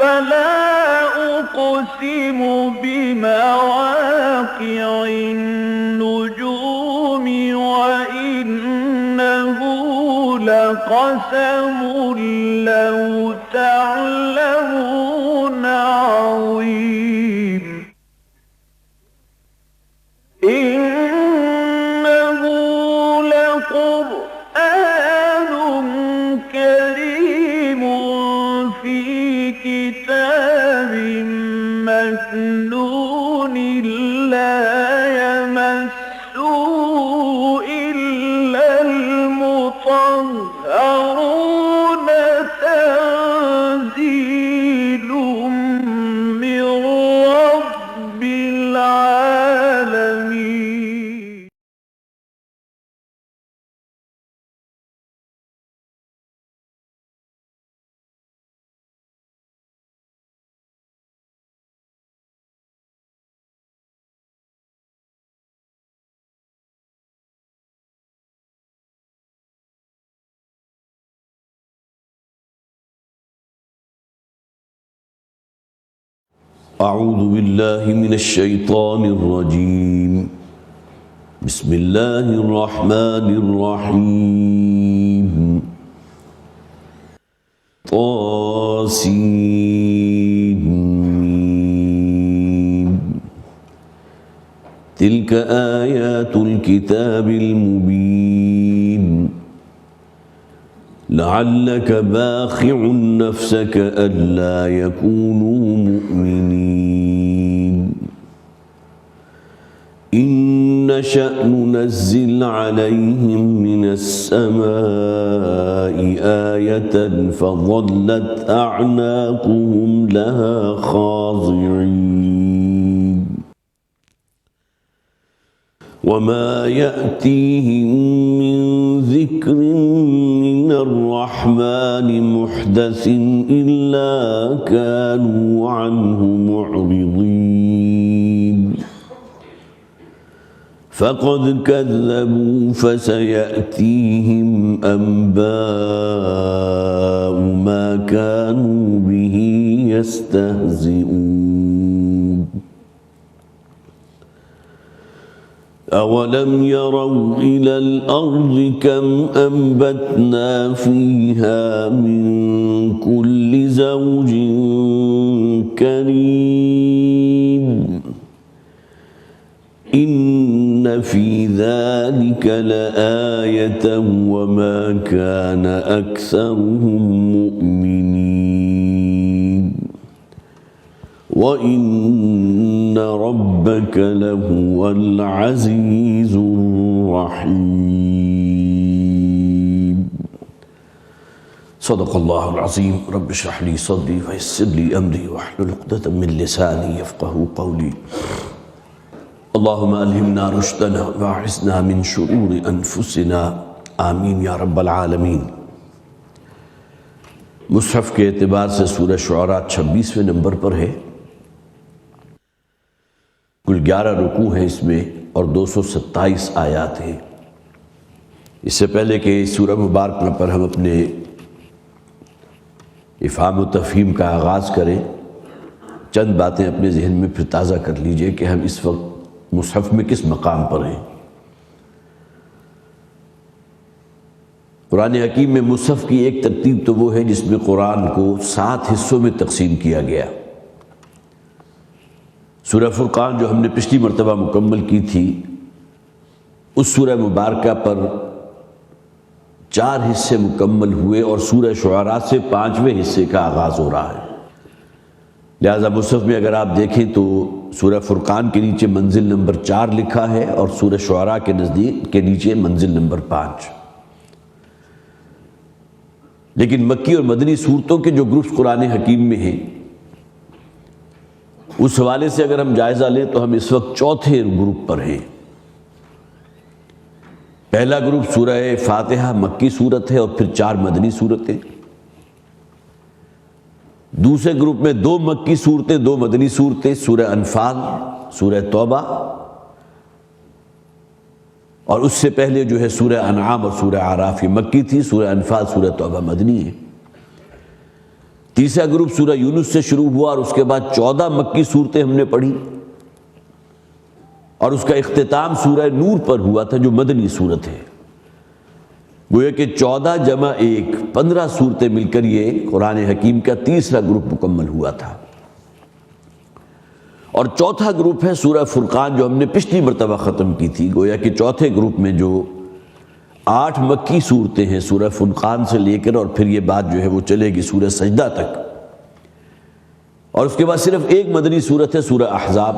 فلا أقسم بمواقع النجوم وإنه لقسم لو تعلمون عظيم إنه لقرآن كريم في كتاب مكنون لا يمسه إلا المطهرون تنزيل من رب العالمين. أعوذ بالله من الشيطان الرجيم. بسم الله الرحمن الرحيم. طاسين تلك آيات الكتاب المبين لعلك باخع نفسك ألا يكونوا مؤمنين إن نشأ ننزل عليهم من السماء آية فظلت أعناقهم لها خاضعين وما يأتيهم من ذكر من الرحمن محدث إلا كانوا عنه معرضين فقد كذبوا فسيأتيهم أنباء ما كانوا به يستهزئون أولم يروا إلى الأرض كم أنبتنا فيها من كل زوج كريم إن في ذلك لآية وما كان أكثرهم مؤمنين وإن ربك لهو العزيز الرحيم. صدق الله العظيم. رب اشرح لي صدري ويسر لي أمري واحلل عقدة من لساني يفقهوا قولي. اللهم ألهمنا رشدنا واعصمنا من شرور أنفسنا آمین یا رب العالمین. مصحف کے اعتبار سے سورہ شعراء 26ویں نمبر پر ہے. کل 11 رکوع ہیں اس میں اور 227 آیات ہیں. اس سے پہلے کہ اس سورہ مبارکہ پر ہم اپنے افہام و تفہیم کا آغاز کریں، چند باتیں اپنے ذہن میں پھر تازہ کر لیجئے کہ ہم اس وقت مصحف میں کس مقام پر ہیں. قرآن حکیم میں مصحف کی ایک ترتیب تو وہ ہے جس میں قرآن کو 7 حصوں میں تقسیم کیا گیا. سورہ فرقان جو ہم نے پچھلی مرتبہ مکمل کی تھی، اس سورہ مبارکہ پر 4 حصے مکمل ہوئے اور سورہ شعراء سے 5ویں حصے کا آغاز ہو رہا ہے. لہذا مصحف میں اگر آپ دیکھیں تو سورہ فرقان کے نیچے منزل نمبر 4 لکھا ہے اور سورہ شعراء کے نزدیک کے نیچے منزل نمبر 5. لیکن مکی اور مدنی صورتوں کے جو گروپس قرآن حکیم میں ہیں، اس حوالے سے اگر ہم جائزہ لیں تو ہم اس وقت 4تھے گروپ پر ہیں. پہلا گروپ سورہ فاتحہ مکی صورت ہے اور پھر 4 مدنی صورتیں. دوسرے گروپ میں 2 مکی صورتیں 2 مدنی صورتیں، سورہ انفال، سورہ توبہ، اور اس سے پہلے جو ہے سورہ انعام اور سورہ اعراف یہ مکی تھی، سورہ انفال سورہ توبہ مدنی ہے. تیسرا گروپ سورہ یونس سے شروع ہوا اور اس کے بعد 14 مکی صورتیں ہم نے پڑھی، اور اس کا اختتام سورہ نور پر ہوا تھا جو مدنی صورت ہے۔ گویا کہ 14 جمع 1 15 صورتیں مل کر یہ قرآن حکیم کا تیسرا گروپ مکمل ہوا تھا۔ اور چوتھا گروپ ہے سورہ فرقان جو ہم نے پچھلی مرتبہ ختم کی تھی۔ گویا کہ چوتھے گروپ میں جو 8 مکی صورتیں ہیں سورہ فرقان سے لے کر، اور پھر یہ بات جو ہے وہ چلے گی سورہ سجدہ تک، اور اس کے بعد صرف ایک مدنی صورت ہے سورہ احزاب،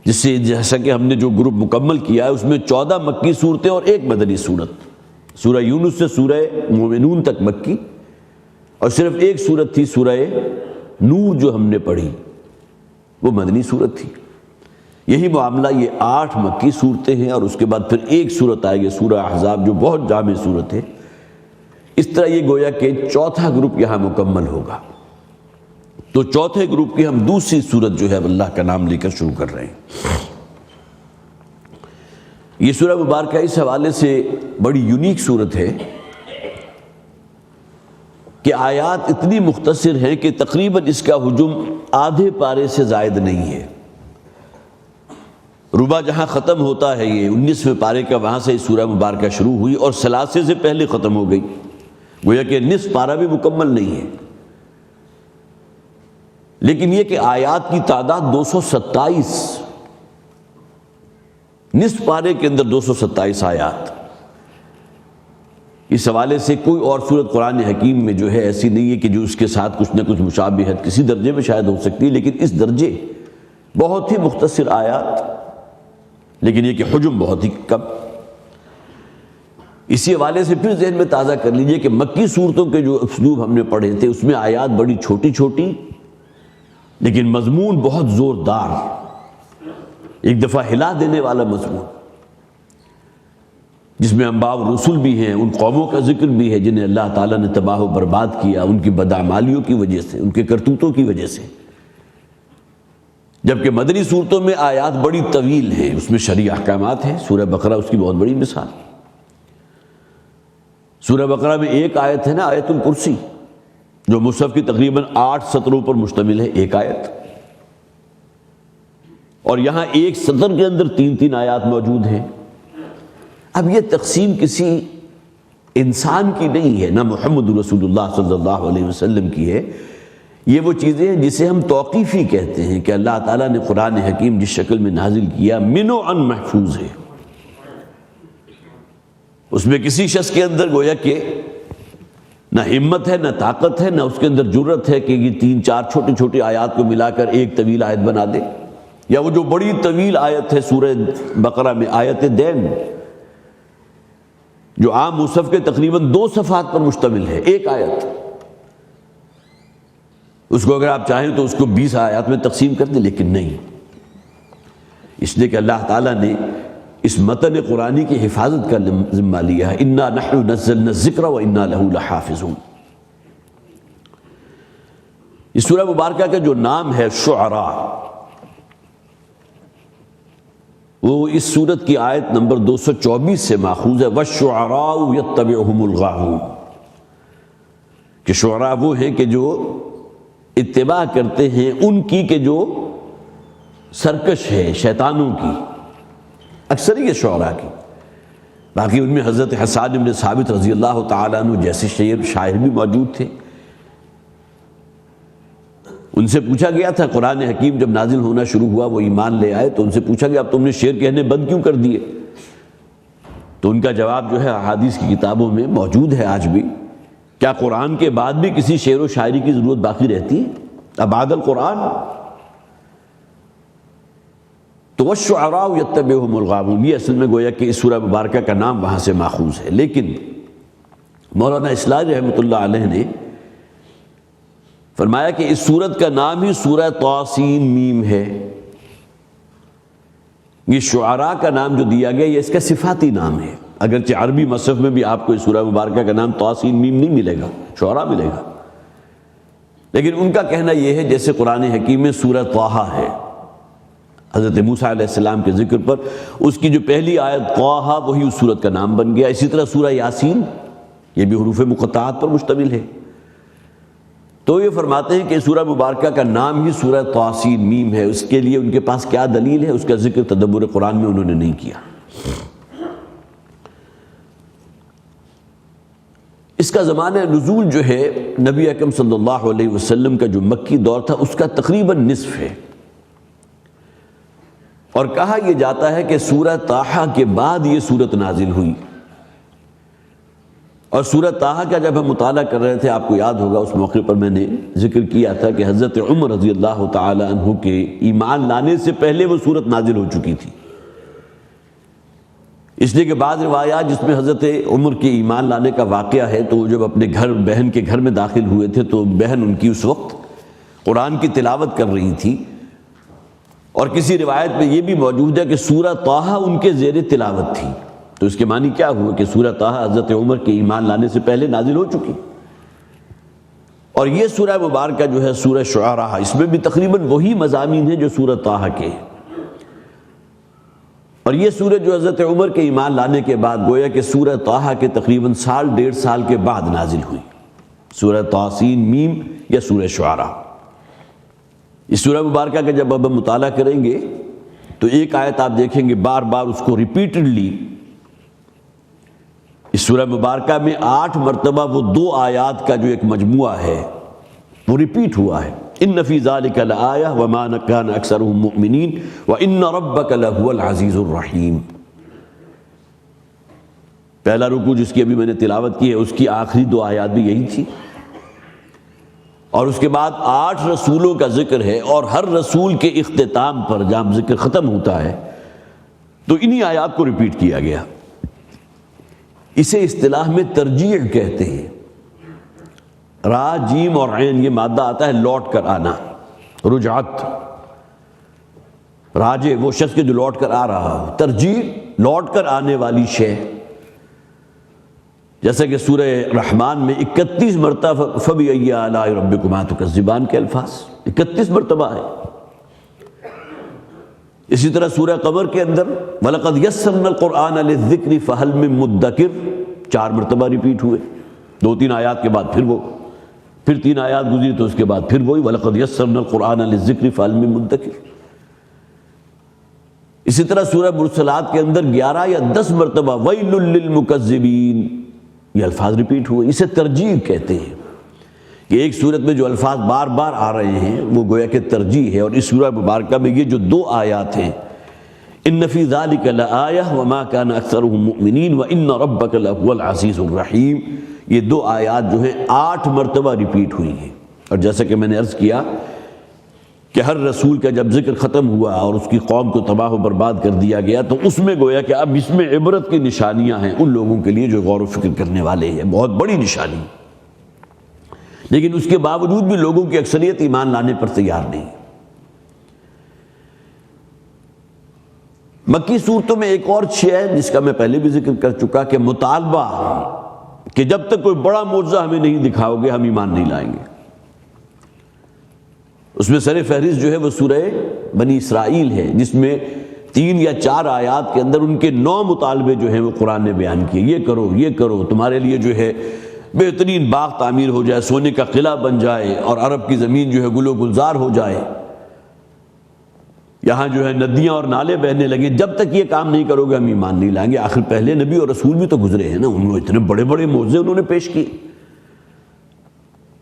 جس سے جیسا کہ ہم نے جو گروپ مکمل کیا ہے اس میں 14 مکی صورتیں اور ایک مدنی صورت، سورہ یونس سے سورہ مومنون تک مکی، اور صرف ایک صورت تھی سورہ نور جو ہم نے پڑھی وہ مدنی صورت تھی۔ یہی معاملہ یہ 8 مکی صورتیں ہیں، اور اس کے بعد پھر ایک صورت آئے گی سورہ احزاب جو بہت جامع صورت ہے۔ اس طرح یہ گویا کہ چوتھا گروپ یہاں مکمل ہوگا۔ تو چوتھے گروپ کی ہم دوسری صورت جو ہے اللہ کا نام لے کر شروع کر رہے ہیں۔ یہ سورہ مبارکہ اس حوالے سے بڑی یونیک صورت ہے کہ آیات اتنی مختصر ہیں کہ تقریباً اس کا حجم آدھے پارے سے زائد نہیں ہے۔ ربع جہاں ختم ہوتا ہے یہ 19ویں پارے کا، وہاں سے سورہ مبارکہ شروع ہوئی اور ثلاثے سے پہلے ختم ہو گئی، گویا کہ نصف پارہ بھی مکمل نہیں ہے۔ لیکن یہ کہ آیات کی تعداد 227، نصف پارے کے اندر 227 آیات، اس حوالے سے کوئی اور سورت قرآن حکیم میں جو ہے ایسی نہیں ہے کہ جو اس کے ساتھ کچھ نہ کچھ مشابہت کسی درجے میں شاید ہو سکتی ہے، لیکن اس درجے بہت ہی مختصر آیات، لیکن یہ کہ حجم بہت ہی کم۔ اسی حوالے سے پھر ذہن میں تازہ کر لیجئے کہ مکی صورتوں کے جو اسلوب ہم نے پڑھے تھے اس میں آیات بڑی چھوٹی چھوٹی لیکن مضمون بہت زوردار، ایک دفعہ ہلا دینے والا مضمون، جس میں انبیاء و رسول بھی ہیں، ان قوموں کا ذکر بھی ہے جنہیں اللہ تعالیٰ نے تباہ و برباد کیا ان کی بدعمالیوں کی وجہ سے، ان کے کرتوتوں کی وجہ سے۔ جبکہ مدنی صورتوں میں آیات بڑی طویل ہیں، اس میں شرعی احکامات ہیں۔ سورہ بقرہ اس کی بہت بڑی مثال۔ سورہ بقرہ میں ایک آیت ہے نا، آیت الکرسی، جو مصحف کی تقریباً 8 سطروں پر مشتمل ہے، ایک آیت، اور یہاں ایک سطر کے اندر 3 آیات موجود ہیں۔ اب یہ تقسیم کسی انسان کی نہیں ہے، نہ محمد رسول اللہ صلی اللہ علیہ وسلم کی ہے، یہ وہ چیزیں ہیں جسے ہم توقیفی کہتے ہیں کہ اللہ تعالیٰ نے قرآن حکیم جس شکل میں نازل کیا من و عن محفوظ ہے، اس میں کسی شخص کے اندر گویا کہ نہ ہمت ہے، نہ طاقت ہے، نہ اس کے اندر جرت ہے کہ یہ 3-4 چھوٹی چھوٹی آیات کو ملا کر ایک طویل آیت بنا دے، یا وہ جو بڑی طویل آیت ہے سورہ بقرہ میں آیت دین، جو عام مصحف کے تقریباً 2 صفحات پر مشتمل ہے، ایک آیت، اس کو اگر آپ چاہیں تو اس کو 20 آیات میں تقسیم کر دیں، لیکن نہیں، اس لیے کہ اللہ تعالیٰ نے اس متن قرآنی کی حفاظت کا ذمہ لیا ہے، انا نحن نزلنا الذکر وانا لہ لحافظون۔ اس سورہ مبارکہ کا جو نام ہے شعراء، وہ اس سورت کی آیت نمبر 224 سے ماخوذ ہے، وَالشُّعَرَاءُ يَتَّبِعُهُمُ الْغَاوُونَ، کہ شعراء وہ ہیں کہ جو اتباع کرتے ہیں ان کی کہ جو سرکش ہے، شیطانوں کی، اکثریت شعراء کی۔ باقی ان میں حضرت حسان بن ثابت رضی اللہ تعالیٰ عنہ جیسے شاعر بھی موجود تھے۔ ان سے پوچھا گیا تھا، قرآن حکیم جب نازل ہونا شروع ہوا وہ ایمان لے آئے تو ان سے پوچھا گیا اب تم نے شعر کہنے بند کیوں کر دیے؟ تو ان کا جواب جو ہے احادیث کی کتابوں میں موجود ہے آج بھی، کیا قرآن کے بعد بھی کسی شعر و شاعری کی ضرورت باقی رہتی ہے بعد القرآن؟ تو وَالشُّعَرَاءُ يَتَّبِعُهُمُ الْغَاوُونَ، یہ اصل میں گویا کہ اس سورہ مبارکہ کا نام وہاں سے ماخوذ ہے۔ لیکن مولانا اصلاحی رحمۃ اللہ علیہ نے فرمایا کہ اس سورت کا نام ہی سورہ طاسین میم ہے۔ یہ شعراء کا نام جو دیا گیا یہ اس کا صفاتی نام ہے، اگرچہ عربی مصحف میں بھی آپ کو اس سورہ مبارکہ کا نام طاسین میم نہیں ملے گا، شعراء ملے گا، لیکن ان کا کہنا یہ ہے جیسے قرآن حکیم میں سورہ طٰہٰ ہے، حضرت موسیٰ علیہ السلام کے ذکر پر اس کی جو پہلی آیت طٰہٰ وہی اس سورت کا نام بن گیا۔ اسی طرح سورہ یاسین یہ بھی حروف مقطعات پر مشتمل ہے۔ تو یہ فرماتے ہیں کہ سورہ مبارکہ کا نام ہی سورہ طاسین میم ہے، اس کے لیے ان کے پاس کیا دلیل ہے، اس کا ذکر تدبر قرآن میں انہوں نے نہیں کیا۔ اس کا زمانہ نزول جو ہے نبی اکرم صلی اللہ علیہ وسلم کا جو مکی دور تھا اس کا تقریباً نصف ہے، اور کہا یہ جاتا ہے کہ سورہ طٰہٰ کے بعد یہ سورت نازل ہوئی۔ اور سورہ طٰہٰ کا جب ہم مطالعہ کر رہے تھے، آپ کو یاد ہوگا اس موقع پر میں نے ذکر کیا تھا کہ حضرت عمر رضی اللہ تعالی عنہ کے ایمان لانے سے پہلے وہ سورت نازل ہو چکی تھی، اس لیے کہ بعض روایات جس میں حضرت عمر کے ایمان لانے کا واقعہ ہے، تو وہ جب اپنے بہن کے گھر میں داخل ہوئے تھے تو بہن ان کی اس وقت قرآن کی تلاوت کر رہی تھی، اور کسی روایت میں یہ بھی موجود ہے کہ سورہ طٰہٰ ان کے زیر تلاوت تھی۔ تو اس کے معنی کیا ہوا کہ سورہ طٰہٰ حضرت عمر کے ایمان لانے سے پہلے نازل ہو چکی۔ اور یہ سورہ مبارکہ جو ہے سورہ شعراء، اس میں بھی تقریباً وہی مضامین ہیں جو سورہ طٰہٰ کے ہیں، اور یہ سورہ جو حضرت عمر کے ایمان لانے کے بعد گویا کہ سورہ طٰہٰ کے تقریباً سال ڈیڑھ سال کے بعد نازل ہوئی، سورہ طاسین میم یا سورہ شعراء۔ اس سورہ مبارکہ کا جب اب ہم مطالعہ کریں گے تو ایک آیت آپ دیکھیں گے بار بار اس کو ریپیٹڈلی، اس سورہ مبارکہ میں 8 مرتبہ وہ 2 آیات کا جو ایک مجموعہ ہے وہ ریپیٹ ہوا ہے۔ ان فی ذلک لآیہ وما کان اکثرهم مؤمنین وان ربک لہو العزیز الرحیم۔ پہلا رکوع جس کی ابھی میں نے تلاوت کی ہے اس کی آخری 2 آیات بھی یہی تھی، اور اس کے بعد 8 رسولوں کا ذکر ہے، اور ہر رسول کے اختتام پر جب ذکر ختم ہوتا ہے تو انہی آیات کو ریپیٹ کیا گیا۔ اسے اصطلاح میں ترجیع کہتے ہیں۔ را جیم اور عین یہ مادہ آتا ہے لوٹ کر آنا، رجعت، راجع وہ شخص کے جو لوٹ کر آ رہا ہو، ترجیع لوٹ کر آنے والی شے، جیسا کہ سورہ رحمان میں 31 مرتبہ فَبِأَيِّ آلَاءِ رَبِّكُمَا تُكَذِّبَانِ کے الفاظ 31 مرتبہ ہے۔ اسی طرح سورہ قمر کے اندر وَلَقَدْ يَسَّرْنَا الْقُرْآنَ لِلذِّكْرِ فَهَلْ مِن مُدَّكِرٍ 4 مرتبہ ریپیٹ ہوئے، 2-3 آیات کے بعد پھر 3 آیات گزری تو اس کے بعد پھر وہی وَلَقَدْ يَسَّرْنَا الْقُرْآنَ لِلذِّكْرِ فَهَلْ مِن مُدَّكِرٍ۔ اسی طرح سورہ مرسلات کے اندر 11 یا 10 مرتبہ وَيْلٌ لِّلْمُكَذِّبِينَ یہ الفاظ ریپیٹ ہوئے۔ اسے ترجیح کہتے ہیں کہ ایک صورت میں جو الفاظ بار بار آ رہے ہیں وہ گویا کہ ترجیح ہے، اور اس سورہ مبارکہ میں یہ جو 2 آیات ہیں ان فی ذلک لآیہ وما کان اکثرهم مؤمنین وان ربک لہو العزیز الرحیم، یہ 2 آیات جو ہیں 8 مرتبہ ریپیٹ ہوئی ہیں۔ اور جیسا کہ میں نے عرض کیا کہ ہر رسول کا جب ذکر ختم ہوا اور اس کی قوم کو تباہ و برباد کر دیا گیا تو اس میں گویا کہ اب اس میں عبرت کی نشانیاں ہیں ان لوگوں کے لیے جو غور و فکر کرنے والے ہیں، بہت بڑی نشانی، لیکن اس کے باوجود بھی لوگوں کی اکثریت ایمان لانے پر تیار نہیں۔ مکی صورتوں میں ایک اور شے ہے جس کا میں پہلے بھی ذکر کر چکا کہ مطالبہ کہ جب تک کوئی بڑا معجزہ ہمیں نہیں دکھاؤ گے ہم ایمان نہیں لائیں گے۔ اس میں سر فہرست جو ہے وہ سورہ بنی اسرائیل ہے، جس میں 3 یا 4 آیات کے اندر ان کے 9 مطالبے جو ہیں وہ قرآن نے بیان کیے، یہ کرو تمہارے لیے جو ہے بہترین باغ تعمیر ہو جائے، سونے کا قلعہ بن جائے، اور عرب کی زمین جو ہے گل و گلزار ہو جائے، یہاں جو ہے ندیاں اور نالے بہنے لگے، جب تک یہ کام نہیں کرو گے ہم ایمان نہیں لائیں گے۔ آخر پہلے نبی اور رسول بھی تو گزرے ہیں نا، انہوں نے اتنے بڑے بڑے معجزے انہوں نے پیش کیے۔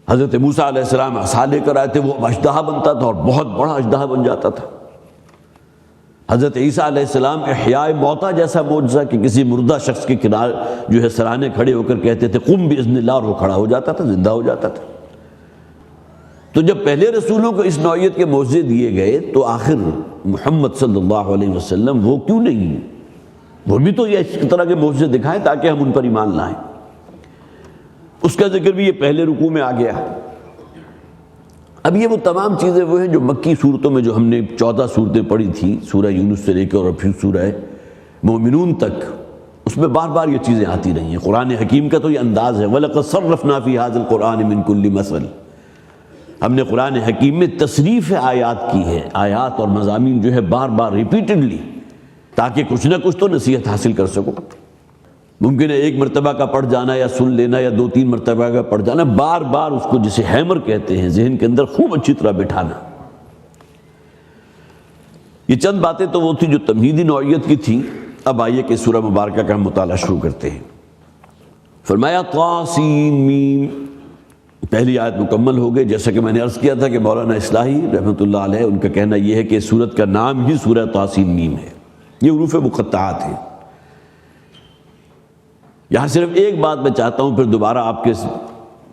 حضرت موسیٰ علیہ السلام عصا لے کر آئے تھے، وہ اژدہا بنتا تھا اور بہت بڑا اژدہا بن جاتا تھا۔ حضرت عیسیٰ علیہ السلام احیاء موتا جیسا معجزہ کہ کسی مردہ شخص کے کنارے جو ہے سرانے کھڑے ہو کر کہتے تھے قم باذن اللہ، اور وہ کھڑا ہو جاتا تھا، زندہ ہو جاتا تھا۔ تو جب پہلے رسولوں کو اس نوعیت کے معجزے دیے گئے تو آخر محمد صلی اللہ علیہ وسلم وہ کیوں نہیں، وہ بھی تو یہ اس طرح کے معجزے دکھائیں تاکہ ہم ان پر ایمان لائیں۔ اس کا ذکر بھی یہ پہلے رکوع میں آ گیا۔ اب یہ وہ تمام چیزیں وہ ہیں جو مکی صورتوں میں جو ہم نے 14 صورتیں پڑھی تھیں، سورہ یونس سے لے کر اور پھر سورہ مومنون تک، اس میں بار بار یہ چیزیں آتی رہی ہیں۔ قرآن حکیم کا تو یہ انداز ہے وَلَقَدْ صَرَّفْنَا فِي هَذَا الْقُرْآنِ مِنْ كُلِّ مَثَلٍ، ہم نے قرآن حکیم میں تصریف آیات کی ہے، آیات اور مضامین جو ہے بار بار ریپیٹڈلی، تاکہ کچھ نہ کچھ تو نصیحت حاصل کر سکو۔ ممکن ہے ایک مرتبہ کا پڑھ جانا یا سن لینا یا 2-3 مرتبہ کا پڑھ جانا، بار بار اس کو جسے ہیمر کہتے ہیں ذہن کے اندر خوب اچھی طرح بٹھانا۔ یہ چند باتیں تو وہ تھی جو تمہیدی نوعیت کی تھیں۔ اب آئیے کہ سورہ مبارکہ کا ہم مطالعہ شروع کرتے ہیں۔ فرمایا طاسین میم، پہلی آیت مکمل ہو گئی۔ جیسا کہ میں نے عرض کیا تھا کہ مولانا اصلاحی رحمۃ اللہ علیہ ان کا کہنا یہ ہے کہ سورت کا نام ہی سورہ طاسین میم ہے، یہ حروف مقطعات ہیں۔ یہاں صرف ایک بات میں چاہتا ہوں، پھر دوبارہ آپ کے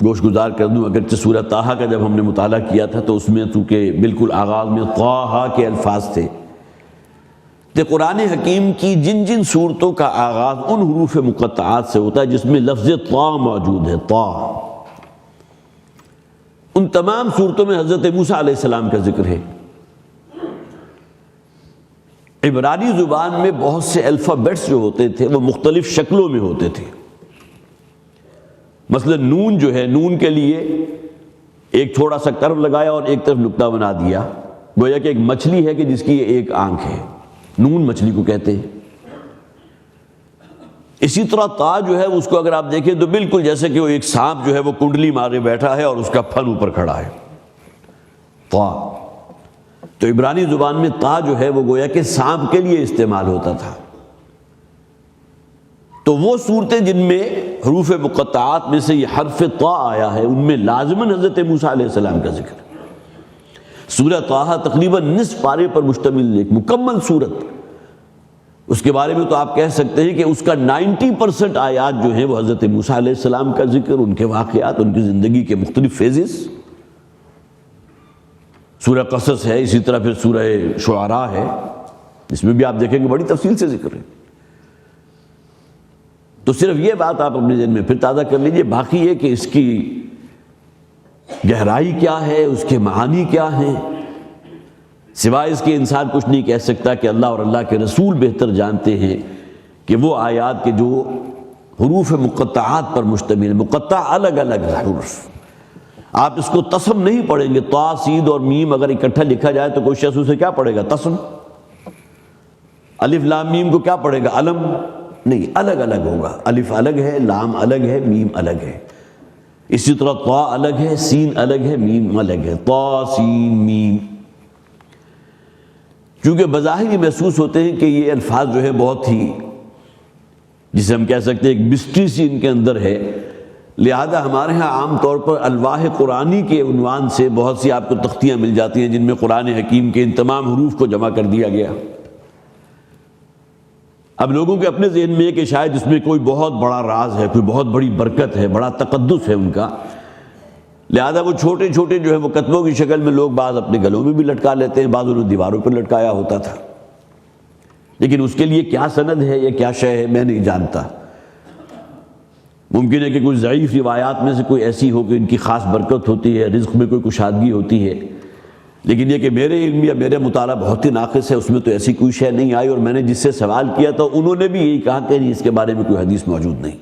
گوش گزار کر دوں۔ اگرچہ سورہ طٰہٰ کا جب ہم نے مطالعہ کیا تھا تو اس میں چونکہ بالکل آغاز میں طٰہٰ کے الفاظ تھے، کہ قرآن حکیم کی جن جن صورتوں کا آغاز ان حروف مقطعات سے ہوتا ہے جس میں لفظ طا موجود ہے، طا، ان تمام صورتوں میں حضرت موسیٰ علیہ السلام کا ذکر ہے۔ عبرانی زبان میں بہت سے الفابیٹس جو ہوتے تھے وہ مختلف شکلوں میں ہوتے تھے۔ مثلا نون جو ہے، نون کے لیے ایک تھوڑا سا کرو لگایا اور ایک طرف نقطہ بنا دیا، گویا کہ ایک مچھلی ہے کہ جس کی ایک آنکھ ہے، نون مچھلی کو کہتے ہیں۔ اسی طرح تا جو ہے اس کو اگر آپ دیکھیں تو بالکل جیسے کہ وہ ایک سانپ جو ہے وہ کنڈلی مارے بیٹھا ہے اور اس کا پھن اوپر کھڑا ہے، تا۔ تو عبرانی زبان میں تا جو ہے وہ گویا کہ سانپ کے لیے استعمال ہوتا تھا۔ تو وہ صورتیں جن میں حروف مقطعات میں سے یہ حرف طا آیا ہے ان میں لازماً حضرت موسیٰ علیہ السلام کا ذکر ہے۔ سورہ طٰہٰ تقریباً نصف پارے پر مشتمل ایک مکمل صورت، اس کے بارے میں تو آپ کہہ سکتے ہیں کہ اس کا 90% آیات جو ہیں وہ حضرت موسیٰ علیہ السلام کا ذکر، ان کے واقعات، ان کی زندگی کے مختلف فیزز۔ سورہ قصص ہے، اسی طرح پھر سورہ شعراء ہے، اس میں بھی آپ دیکھیں گے بڑی تفصیل سے ذکر ہے۔ تو صرف یہ بات آپ اپنے ذہن میں پھر تازہ کر لیجئے، باقی یہ کہ اس کی گہرائی کیا ہے، اس کے معانی کیا ہیں، سوائے اس کے انسان کچھ نہیں کہہ سکتا کہ اللہ اور اللہ کے رسول بہتر جانتے ہیں کہ وہ آیات کے جو حروف مقطعات پر مشتمل، مقطع الگ الگ حروف، آپ اس کو تسم نہیں پڑھیں گے۔ طا، سید اور میم اگر اکٹھا لکھا جائے تو کوئی شخص اسے کیا پڑھے گا؟ تسم۔ الف لام میم کو کیا پڑھے گا؟ علم نہیں، الگ الگ ہوگا، الف الگ ہے، لام الگ ہے، میم الگ ہے۔ اسی طرح طا الگ ہے، سین الگ ہے، میم الگ ہے، طا سین میم۔ چونکہ بظاہر یہ محسوس ہوتے ہیں کہ یہ الفاظ جو ہے بہت ہی، جسے ہم کہہ سکتے ہیں ایک مسٹری سی ان کے اندر ہے، لہذا ہمارے ہاں عام طور پر الواح قرآنی کے عنوان سے بہت سی آپ کو تختیاں مل جاتی ہیں جن میں قرآن حکیم کے ان تمام حروف کو جمع کر دیا گیا۔ اب لوگوں کے اپنے ذہن میں ہے کہ شاید اس میں کوئی بہت بڑا راز ہے، کوئی بہت بڑی برکت ہے، بڑا تقدس ہے ان کا، لہذا وہ چھوٹے چھوٹے جو ہے وہ کتبوں کی شکل میں لوگ بعض اپنے گلوں میں بھی لٹکا لیتے ہیں، بعض انہوں دیواروں پر لٹکایا ہوتا تھا۔ لیکن اس کے لیے کیا سند ہے یا کیا شے ہے میں نہیں جانتا۔ ممکن ہے کہ کوئی ضعیف روایات میں سے کوئی ایسی ہو کہ ان کی خاص برکت ہوتی ہے، رزق میں کوئی کشادگی ہوتی ہے، لیکن یہ کہ میرے علم یا میرے مطالعہ بہت ہی ناقص ہے، اس میں تو ایسی کوئی شے نہیں آئی، اور میں نے جس سے سوال کیا تھا انہوں نے بھی یہی کہا کہ نہیں، اس کے بارے میں کوئی حدیث موجود نہیں۔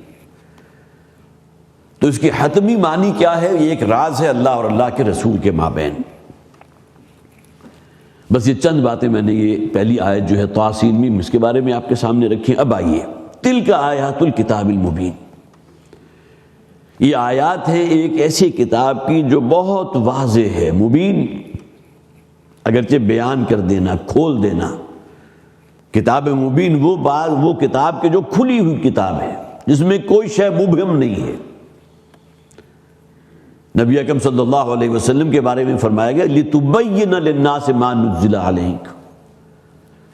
تو اس کی حتمی معنی کیا ہے؟ یہ ایک راز ہے اللہ اور اللہ کے رسول کے مابین۔ بس یہ چند باتیں میں نے یہ پہلی آیت جو ہے طاسین میم اس کے بارے میں آپ کے سامنے رکھی۔ اب آئیے تلک آیات الکتاب المبین، یہ آیات ہیں ایک ایسی کتاب کی جو بہت واضح ہے، مبین اگرچہ بیان کر دینا، کھول دینا۔ کتاب مبین وہ کتاب کے جو کھلی ہوئی کتاب ہے جس میں کوئی شے مبہم نہیں ہے۔ نبی اکرم صلی اللہ علیہ وسلم کے بارے میں فرمایا گیا لِتُبَيِّنَ لِلنَّاسِ مَا نُزِّلَ عَلَيْكَ،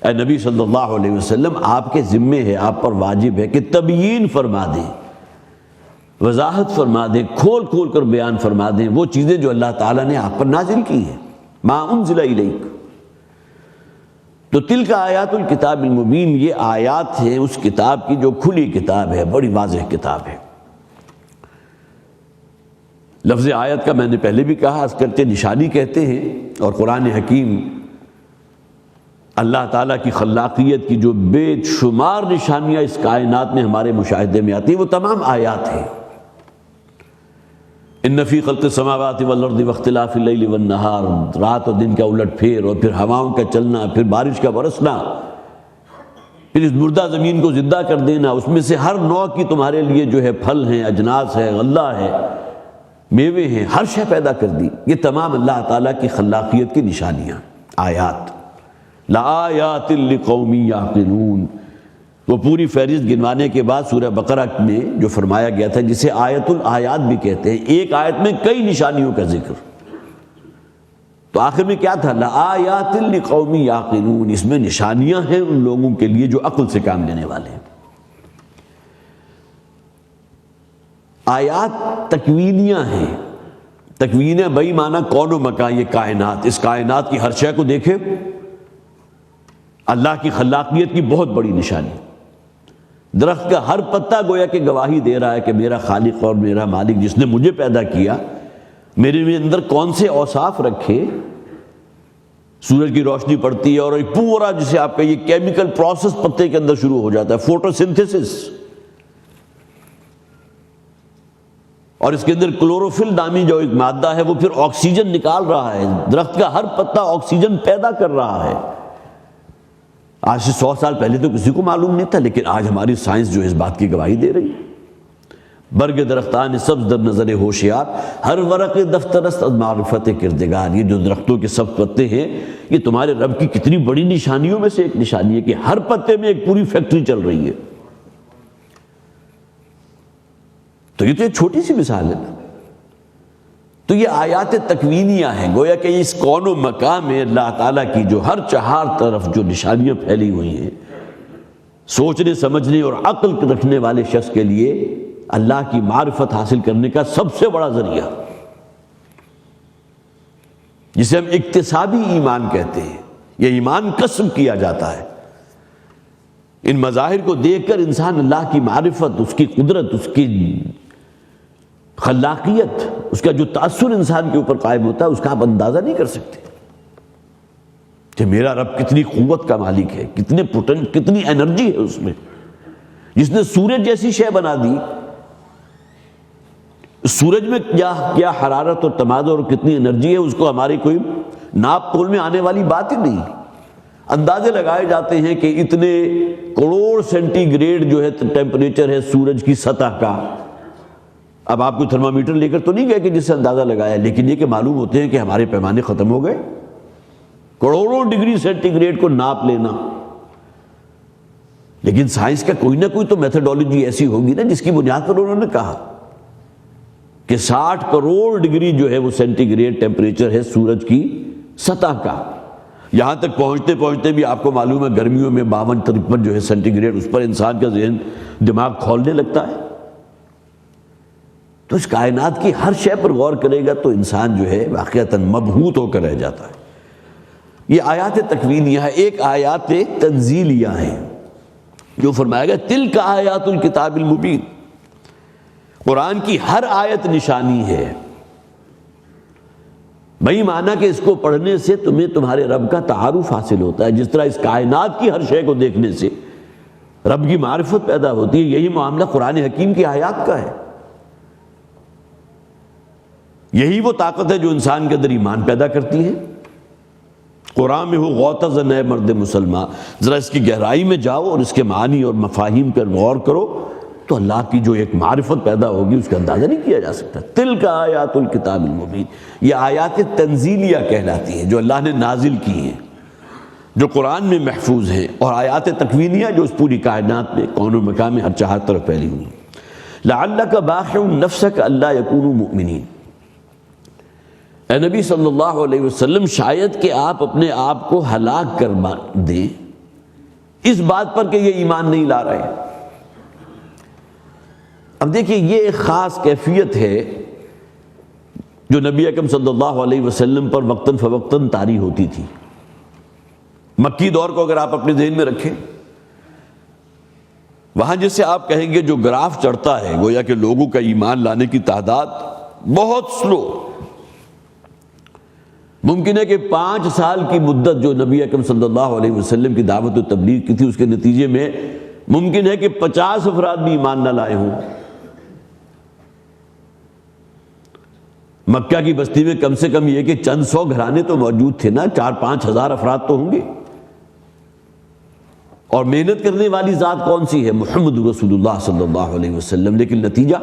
اے نبی صلی اللہ علیہ وسلم آپ کے ذمے ہے، آپ پر واجب ہے کہ تبیین فرما دیں، وضاحت فرما دیں، کھول کھول کر بیان فرما دیں وہ چیزیں جو اللہ تعالیٰ نے آپ پر نازل کی ہیں، ما انزل الیک۔ تو تلک آیات الکتاب المبین، یہ آیات ہیں اس کتاب کی جو کھلی کتاب ہے، بڑی واضح کتاب ہے۔ لفظ آیت کا میں نے پہلے بھی کہا، اگرچہ نشانی کہتے ہیں، اور قرآن حکیم اللہ تعالیٰ کی خلاقیت کی جو بے شمار نشانیاں اس کائنات میں ہمارے مشاہدے میں آتی ہیں وہ تمام آیات ہیں۔ ان فی خلق السماوات والارض واختلاف اللیل والنہار، رات اور دن کا الٹ پھیر، اور پھر ہواؤں کا چلنا، پھر بارش کا برسنا، پھر اس مردہ زمین کو زندہ کر دینا، اس میں سے ہر نوع کی تمہارے لیے جو ہے پھل ہیں، اجناس ہے، غلہ ہے، میوے ہیں، ہر شے پیدا کر دی۔ یہ تمام اللہ تعالیٰ کی خلاقیت کی نشانیاں، آیات۔ لآیات لقوم یعقلون، وہ پوری فہرست گنوانے کے بعد سورہ بقرہ میں جو فرمایا گیا تھا، جسے آیت الآیات بھی کہتے ہیں، ایک آیت میں کئی نشانیوں کا ذکر، تو آخر میں کیا تھا؟ لآیات لقوم یعقلون، اس میں نشانیاں ہیں ان لوگوں کے لیے جو عقل سے کام لینے والے ہیں۔ آیات تکوینیاں ہیں، تکوینیاں بئی معنی کون و مکان، یہ کائنات، اس کائنات کی ہر شے کو دیکھے، اللہ کی خلاقیت کی بہت بڑی نشانی۔ درخت کا ہر پتا گویا کہ گواہی دے رہا ہے کہ میرا خالق اور میرا مالک جس نے مجھے پیدا کیا، میرے میں اندر کون سے اوصاف رکھے۔ سورج کی روشنی پڑتی ہے اور ایک پورا جسے آپ کا یہ کیمیکل پروسیس پتے کے اندر شروع ہو جاتا ہے، فوٹو سنتھسس، اور اس کے اندر کلوروفل نامی جو ایک مادہ ہے وہ پھر آکسیجن نکال رہا ہے، درخت کا ہر پتا آکسیجن پیدا کر رہا ہے۔ آج سے 100 سال پہلے تو کسی کو معلوم نہیں تھا، لیکن آج ہماری سائنس جو ہے اس بات کی گواہی دے رہی ہے۔ برگ درختان سبز در نظر ہوشیار، ہر ورق دفتر است از معرفت کردگار۔ یہ جو درختوں کے سب پتے ہیں، یہ تمہارے رب کی کتنی بڑی نشانیوں میں سے ایک نشانی ہے کہ ہر پتے میں ایک پوری فیکٹری چل رہی ہے۔ تو یہ تو ایک چھوٹی سی مثال ہے نا۔ تو یہ آیات تکوینیاں ہیں، گویا کہ اس کون و مکان میں اللہ تعالیٰ کی جو ہر چہار طرف جو نشانیاں پھیلی ہوئی ہیں، سوچنے سمجھنے اور عقل رکھنے والے شخص کے لیے اللہ کی معرفت حاصل کرنے کا سب سے بڑا ذریعہ، جسے ہم اکتسابی ایمان کہتے ہیں۔ یہ ایمان کسب کیا جاتا ہے۔ ان مظاہر کو دیکھ کر انسان اللہ کی معرفت، اس کی قدرت، اس کی خلاقیت، اس کا جو تأثر انسان کے اوپر قائم ہوتا ہے، اس کا آپ اندازہ نہیں کر سکتے کہ میرا رب کتنی قوت کا مالک ہے، کتنی انرجی ہے اس میں، جس نے سورج جیسی شے بنا دی۔ سورج میں کیا حرارت اور تمادر اور کتنی انرجی ہے، اس کو ہماری کوئی ناپ تول میں آنے والی بات ہی نہیں۔ اندازے لگائے جاتے ہیں کہ اتنے کروڑ سینٹی گریڈ جو ہے ٹیمپریچر ہے سورج کی سطح کا۔ اب آپ کو تھرمامیٹر لے کر تو نہیں گئے کہ جس سے اندازہ لگایا، لیکن یہ کہ معلوم ہوتے ہیں کہ ہمارے پیمانے ختم ہو گئے۔ کروڑوں ڈگری سینٹی گریڈ کو ناپ لینا، لیکن سائنس کا کوئی نہ کوئی تو میتھڈولوجی ایسی ہوگی نا جس کی بنیاد پر انہوں نے کہا کہ 60 کروڑ ڈگری جو ہے وہ سینٹی گریڈ ٹیمپریچر ہے سورج کی سطح کا۔ یہاں تک پہنچتے پہنچتے بھی آپ کو معلوم ہے گرمیوں میں 52-53 جو ہے سینٹی گریڈ، اس پر انسان کا ذہن دماغ کھولنے لگتا ہے۔ تو اس کائنات کی ہر شے پر غور کرے گا تو انسان جو ہے واقعتاً مبہوت ہو کر رہ جاتا ہے۔ یہ آیات تکوینیہ ہے، ایک آیات تنزیلیہ ہیں جو فرمایا گیا تلک آیات الکتاب المبین۔ قرآن کی ہر آیت نشانی ہے، بھئی معنی کہ اس کو پڑھنے سے تمہیں تمہارے رب کا تعارف حاصل ہوتا ہے، جس طرح اس کائنات کی ہر شے کو دیکھنے سے رب کی معرفت پیدا ہوتی ہے، یہی معاملہ قرآن حکیم کی آیات کا ہے۔ یہی وہ طاقت ہے جو انسان کے اندر ایمان پیدا کرتی ہے۔ قرآن میں ہو غوطہ نئے مرد مسلمان، ذرا اس کی گہرائی میں جاؤ اور اس کے معنی اور مفاہیم پر غور کرو تو اللہ کی جو ایک معرفت پیدا ہوگی اس کا اندازہ نہیں کیا جا سکتا۔ تلک آیات الکتاب المبین، یہ آیات تنزیلیہ کہلاتی ہیں جو اللہ نے نازل کی ہیں، جو قرآن میں محفوظ ہیں، اور آیات تکوینیہ جو اس پوری کائنات میں کون و مکان میں ہر چہار طرف پھیلی ہوئی ہیں۔ لعلک باخع نفسک الا یکونوا مؤمنین، اے نبی صلی اللہ علیہ وسلم شاید کہ آپ اپنے آپ کو ہلاک کر دیں اس بات پر کہ یہ ایمان نہیں لا رہے۔ اب دیکھیں یہ ایک خاص کیفیت ہے جو نبی اکرم صلی اللہ علیہ وسلم پر وقتاً فوقتاً طاری ہوتی تھی۔ مکی دور کو اگر آپ اپنے ذہن میں رکھیں، وہاں جس سے آپ کہیں گے جو گراف چڑھتا ہے گویا کہ لوگوں کا ایمان لانے کی تعداد بہت سلو، ممکن ہے کہ 5 سال کی مدت جو نبی اکرم صلی اللہ علیہ وسلم کی دعوت و تبلیغ کی تھی، اس کے نتیجے میں ممکن ہے کہ 50 افراد بھی ایمان نہ لائے ہوں۔ مکہ کی بستی میں کم سے کم یہ کہ چند سو گھرانے تو موجود تھے نا، 4-5 ہزار افراد تو ہوں گے، اور محنت کرنے والی ذات کون سی ہے؟ محمد رسول اللہ صلی اللہ علیہ وسلم. لیکن نتیجہ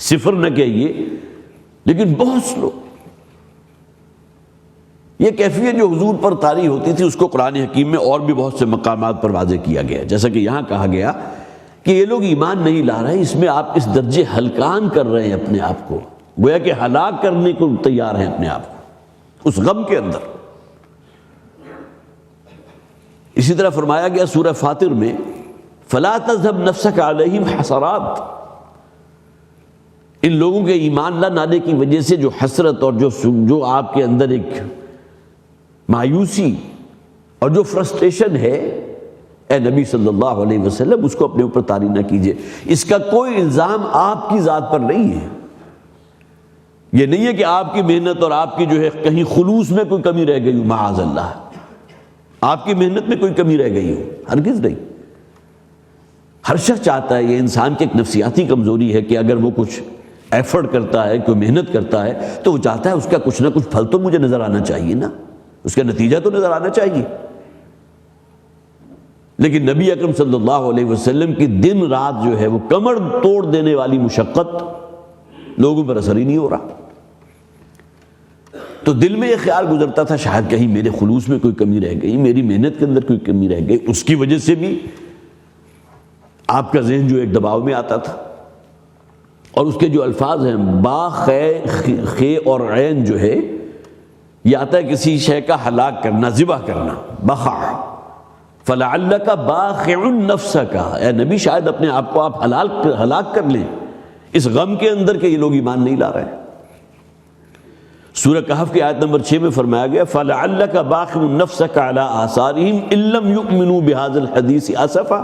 صفر نہ کہیے لیکن بہت سلو. یہ کیفیت جو حضور پر طاری ہوتی تھی اس کو قرآن حکیم میں اور بھی بہت سے مقامات پر واضح کیا گیا. جیسا کہ یہاں کہا گیا کہ یہ لوگ ایمان نہیں لا رہے، اس میں آپ اس درجے ہلکان کر رہے ہیں اپنے آپ کو، گویا کہ ہلاک کرنے کو تیار ہیں اپنے آپ کو اس غم کے اندر. اسی طرح فرمایا گیا سورہ فاطر میں فَلَا تَذْهَبْ نَفْسَكَ عَلَيْهِمْ حَسَرَاتٍ. ان لوگوں کے ایمان نہ لانے کی وجہ سے جو حسرت اور جو آپ کے اندر ایک مایوسی اور جو فرسٹریشن ہے، اے نبی صلی اللہ علیہ وسلم اس کو اپنے اوپر طاری نہ کیجئے. اس کا کوئی الزام آپ کی ذات پر نہیں ہے. یہ نہیں ہے کہ آپ کی محنت اور آپ کی جو ہے کہیں خلوص میں کوئی کمی رہ گئی ہو، معاذ اللہ، آپ کی محنت میں کوئی کمی رہ گئی ہو، ہرگز نہیں. ہر شخص چاہتا ہے، یہ انسان کی ایک نفسیاتی کمزوری ہے کہ اگر وہ کچھ ایفرٹ کرتا ہے، کوئی محنت کرتا ہے تو وہ چاہتا ہے اس کا کچھ نہ کچھ پھل تو مجھے نظر آنا چاہیے نا، اس کا نتیجہ تو نظر آنا چاہیے. لیکن نبی اکرم صلی اللہ علیہ وسلم کی دن رات جو ہے وہ کمر توڑ دینے والی مشقت لوگوں پر اثر ہی نہیں ہو رہا. تو دل میں یہ خیال گزرتا تھا شاید کہیں میرے خلوص میں کوئی کمی رہ گئی، میری محنت کے اندر کوئی کمی رہ گئی. اس کی وجہ سے بھی آپ کا ذہن جو ایک دباؤ میں آتا تھا. اور اس کے جو الفاظ ہیں با خے اور عین جو ہے یہ آتا ہے کسی شے کا ہلاک کرنا، ذبح کرنا. بخع فَلَعَلَّكَ بَاخِعٌ نَفْسَكَ، اے نبی شاید اپنے آپ کو آپ ہلاک کر لیں اس غم کے اندر کہ یہ لوگ ایمان نہیں لا رہے. سورہ کہف کی آیت نمبر 6 میں فرمایا گیا فَلَعَلَّكَ بَاخِعٌ نَفْسَكَ عَلَىٰ آثَارِهِمْ إِن لَّمْ يُؤْمِنُوا بِهَٰذَا الْحَدِيثِ آسَفًا.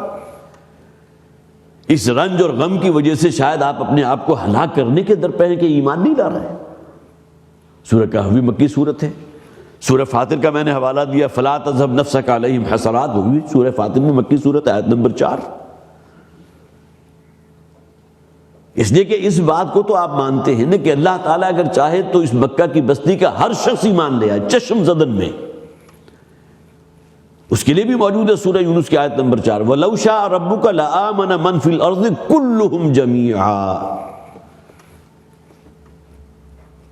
اس رنج اور غم کی وجہ سے شاید آپ اپنے آپ کو ہلاک کرنے کے در پہ ہیں کہ ایمان نہیں لا رہے. سورہ کہف بھی مکی صورت ہے. سورہ فاطر کا میں نے حوالہ دیا فَلَا تَذْهَبْ نَفْسَكَ عَلَيْهِمْ حَسَرَاتٍ، وہ بھی سورہ فاطر میں مکی صورت آیت نمبر 4. اس لیے کہ اس بات کو تو آپ مانتے ہیں نا کہ اللہ تعالیٰ اگر چاہے تو اس مکہ کی بستی کا ہر شخص ایمان لے آئے چشم زدن میں. اس کے لیے بھی موجود ہے سورہ یونس کی آیت نمبر 4 وَلَوْ شَاءَ رَبُّكَ لَآمَنَ مَنْ فِي الْأَرْضِ كُلُّهُمْ جَمِيعًا.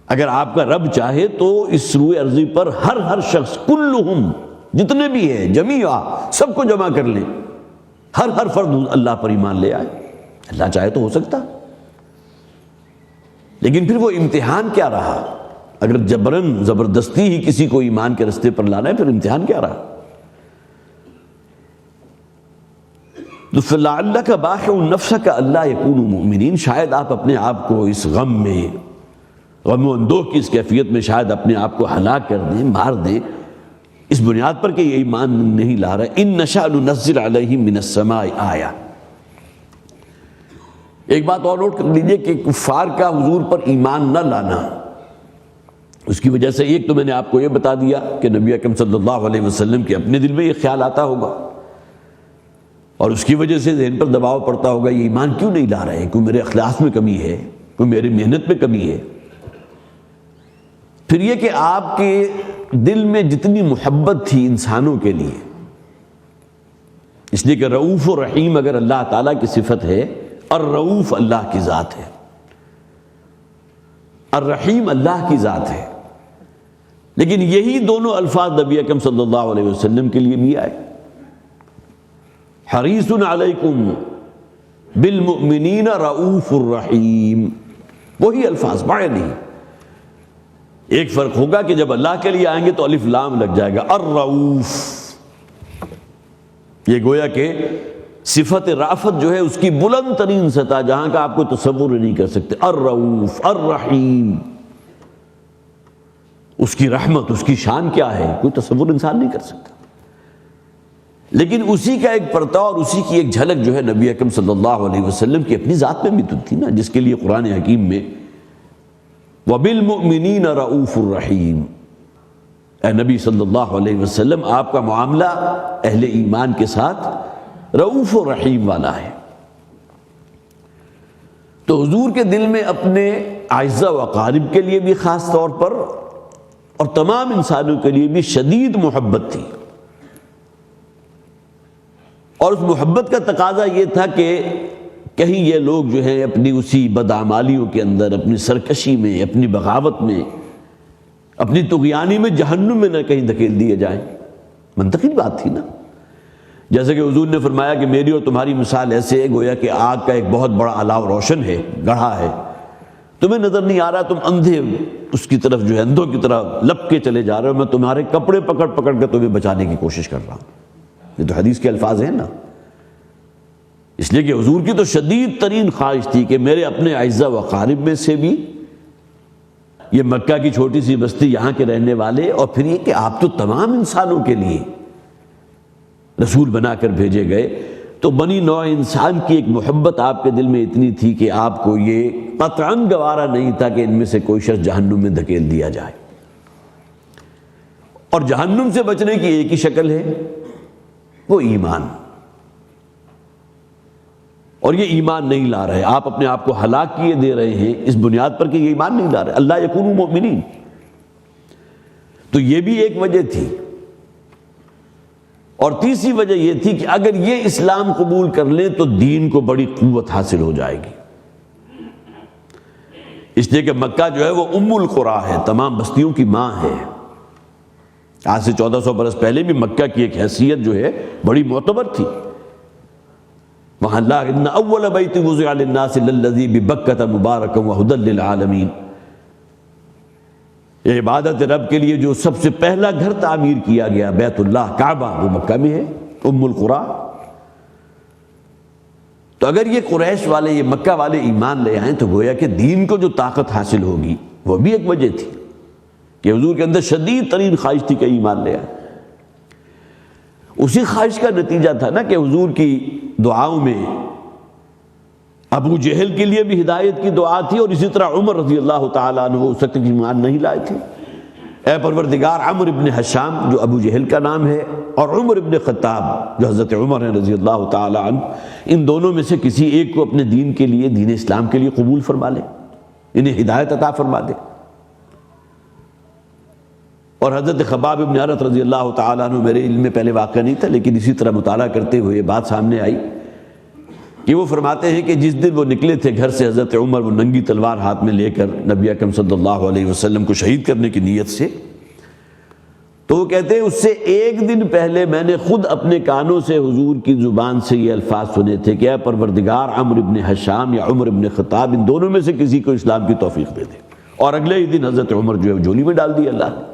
اگر آپ کا رب چاہے تو اس روئے ارضی پر ہر شخص کلہم جتنے بھی ہیں جمیعا سب کو جمع کر لیں، ہر فرد اللہ پر ایمان لے آئے. اللہ چاہے تو ہو سکتا، لیکن پھر وہ امتحان کیا رہا؟ اگر جبرن زبردستی ہی کسی کو ایمان کے رستے پر لانا ہے پھر امتحان کیا رہا؟ فَلَعَلَّكَ بَاخِعٌ نَفْسَكَ أَلَّا يَكُونُوا مُؤْمِنِينَ. شاید آپ اپنے آپ کو اس غم میں، غم و اندوہ کی اس کیفیت میں شاید اپنے آپ کو ہلاک کر دیں، مار دیں اس بنیاد پر کہ یہ ایمان نہیں لا رہا. إِن نَّشَأْ نُنَزِّلْ عَلَيْهِم مِّنَ السَّمَاءِ آیَةً. ایک بات اور نوٹ کر لیجئے کہ کفار کا حضور پر ایمان نہ لانا، اس کی وجہ سے ایک تو میں نے آپ کو یہ بتا دیا کہ نبی اکرم صلی اللہ علیہ وسلم کے اپنے دل میں یہ خیال آتا ہوگا اور اس کی وجہ سے ذہن پر دباؤ پڑتا ہوگا یہ ایمان کیوں نہیں لا رہے، کوئی میرے اخلاص میں کمی ہے، کوئی میری محنت میں کمی ہے. پھر یہ کہ آپ کے دل میں جتنی محبت تھی انسانوں کے لیے، اس لیے کہ رؤوف و رحیم اگر اللہ تعالیٰ کی صفت ہے، الرؤوف اللہ کی ذات ہے، الرحیم اللہ کی ذات ہے، لیکن یہی دونوں الفاظ نبی اکرم صلی اللہ علیہ وسلم کے لیے بھی آئے. حریص علیکم بالمؤمنین رؤوف الرحیم، وہی الفاظ بڑے نہیں. ایک فرق ہوگا کہ جب اللہ کے لیے آئیں گے تو الف لام لگ جائے گا الرؤوف. یہ گویا کہ صفت رافت جو ہے اس کی بلند ترین سطح جہاں کا آپ کو تصور نہیں کر سکتے. الرؤوف الرحیم، اس کی رحمت، اس کی شان کیا ہے کوئی تصور انسان نہیں کر سکتا. لیکن اسی کا ایک پرتاؤ اور اسی کی ایک جھلک جو ہے نبی اکرم صلی اللہ علیہ وسلم کی اپنی ذات میں بھی تو تھی نا، جس کے لیے قرآن حکیم میں وَبِالْمُؤْمِنِينَ رَؤُوفٌ الرحیم، اے نبی صلی اللہ علیہ وسلم آپ کا معاملہ اہل ایمان کے ساتھ رؤوف و رحیم والا ہے. تو حضور کے دل میں اپنے اعزاء و اقارب کے لیے بھی خاص طور پر اور تمام انسانوں کے لیے بھی شدید محبت تھی. اور اس محبت کا تقاضا یہ تھا کہ کہیں یہ لوگ جو ہیں اپنی اسی بدعمالیوں کے اندر، اپنی سرکشی میں، اپنی بغاوت میں، اپنی طغیانی میں جہنم میں نہ کہیں دھکیل دیے جائیں۔ منطقی بات تھی نا، جیسے کہ حضور نے فرمایا کہ میری اور تمہاری مثال ایسے ہے گویا کہ آگ کا ایک بہت بڑا الاؤ روشن ہے، گڑھا ہے، تمہیں نظر نہیں آ رہا، تم اندھے اس کی طرف جو ہے اندھوں کی طرح لپ کے چلے جا رہے ہو، میں تمہارے کپڑے پکڑ پکڑ کے تمہیں بچانے کی کوشش کر رہا ہوں۔ یہ تو حدیث کے الفاظ ہیں نا، اس لیے کہ حضور کی تو شدید ترین خواہش تھی کہ میرے اپنے اعزاء و اقارب میں سے بھی، یہ مکہ کی چھوٹی سی بستی یہاں کے رہنے والے، اور پھر یہ کہ آپ تو تمام انسانوں کے لیے رسول بنا کر بھیجے گئے، تو بنی نوع انسان کی ایک محبت آپ کے دل میں اتنی تھی کہ آپ کو یہ قطعاً گوارا نہیں تھا کہ ان میں سے کوئی شخص جہنم میں دھکیل دیا جائے۔ اور جہنم سے بچنے کی ایک ہی شکل ہے، وہ ایمان۔ اور یہ ایمان نہیں لا رہے، آپ اپنے آپ کو ہلاک کیے دے رہے ہیں اس بنیاد پر کہ یہ ایمان نہیں لا رہے، اللہ یکونوا مؤمنین۔ تو یہ بھی ایک وجہ تھی، اور تیسری وجہ یہ تھی کہ اگر یہ اسلام قبول کر لیں تو دین کو بڑی قوت حاصل ہو جائے گی، اس لیے کہ مکہ جو ہے وہ ام القریٰ ہے، تمام بستیوں کی ماں ہے۔ آج سے 1400 برس پہلے بھی مکہ کی ایک حیثیت جو ہے بڑی معتبر تھی۔ وہاں اللہ ان اول بیت وضع للناس للذی ببکۃ مبارکا وہدی للعالمین، یہ عبادت رب کے لیے جو سب سے پہلا گھر تعمیر کیا گیا بیت اللہ کعبہ، وہ مکہ میں ہے، ام القریٰ۔ تو اگر یہ قریش والے، یہ مکہ والے ایمان لے آئیں تو گویا کہ دین کو جو طاقت حاصل ہوگی، وہ بھی ایک وجہ تھی کہ حضور کے اندر شدید ترین خواہش تھی کہ ایمان لے آئیں۔ اسی خواہش کا نتیجہ تھا نا کہ حضور کی دعاؤں میں ابو جہل کے لیے بھی ہدایت کی دعا تھی، اور اسی طرح عمر رضی اللہ تعالیٰ عنہ اس وقت ایمان نہیں لائے تھے۔ اے پروردگار، عمرو ابن حشام جو ابو جہل کا نام ہے، اور عمر ابن خطاب جو حضرت عمر ہیں رضی اللہ تعالیٰ عنہ، ان دونوں میں سے کسی ایک کو اپنے دین کے لیے، دین اسلام کے لیے قبول فرما لے، انہیں ہدایت عطا فرما دے۔ اور حضرت خباب ابن عرت رضی اللہ تعالیٰ عنہ، میرے علم میں پہلے واقعہ نہیں تھا لیکن اسی طرح مطالعہ کرتے ہوئے بات سامنے آئی کہ وہ فرماتے ہیں کہ جس دن وہ نکلے تھے گھر سے حضرت عمر، وہ ننگی تلوار ہاتھ میں لے کر نبی اکرم صلی اللہ علیہ وسلم کو شہید کرنے کی نیت سے، تو وہ کہتے ہیں اس سے ایک دن پہلے میں نے خود اپنے کانوں سے حضور کی زبان سے یہ الفاظ سنے تھے کہ اے پروردگار، عمرو ابن حشام یا عمر ابن خطاب، ان دونوں میں سے کسی کو اسلام کی توفیق دے دے۔ اور اگلے ہی دن حضرت عمر جو ہے جھولی میں ڈال دی اللہ نے،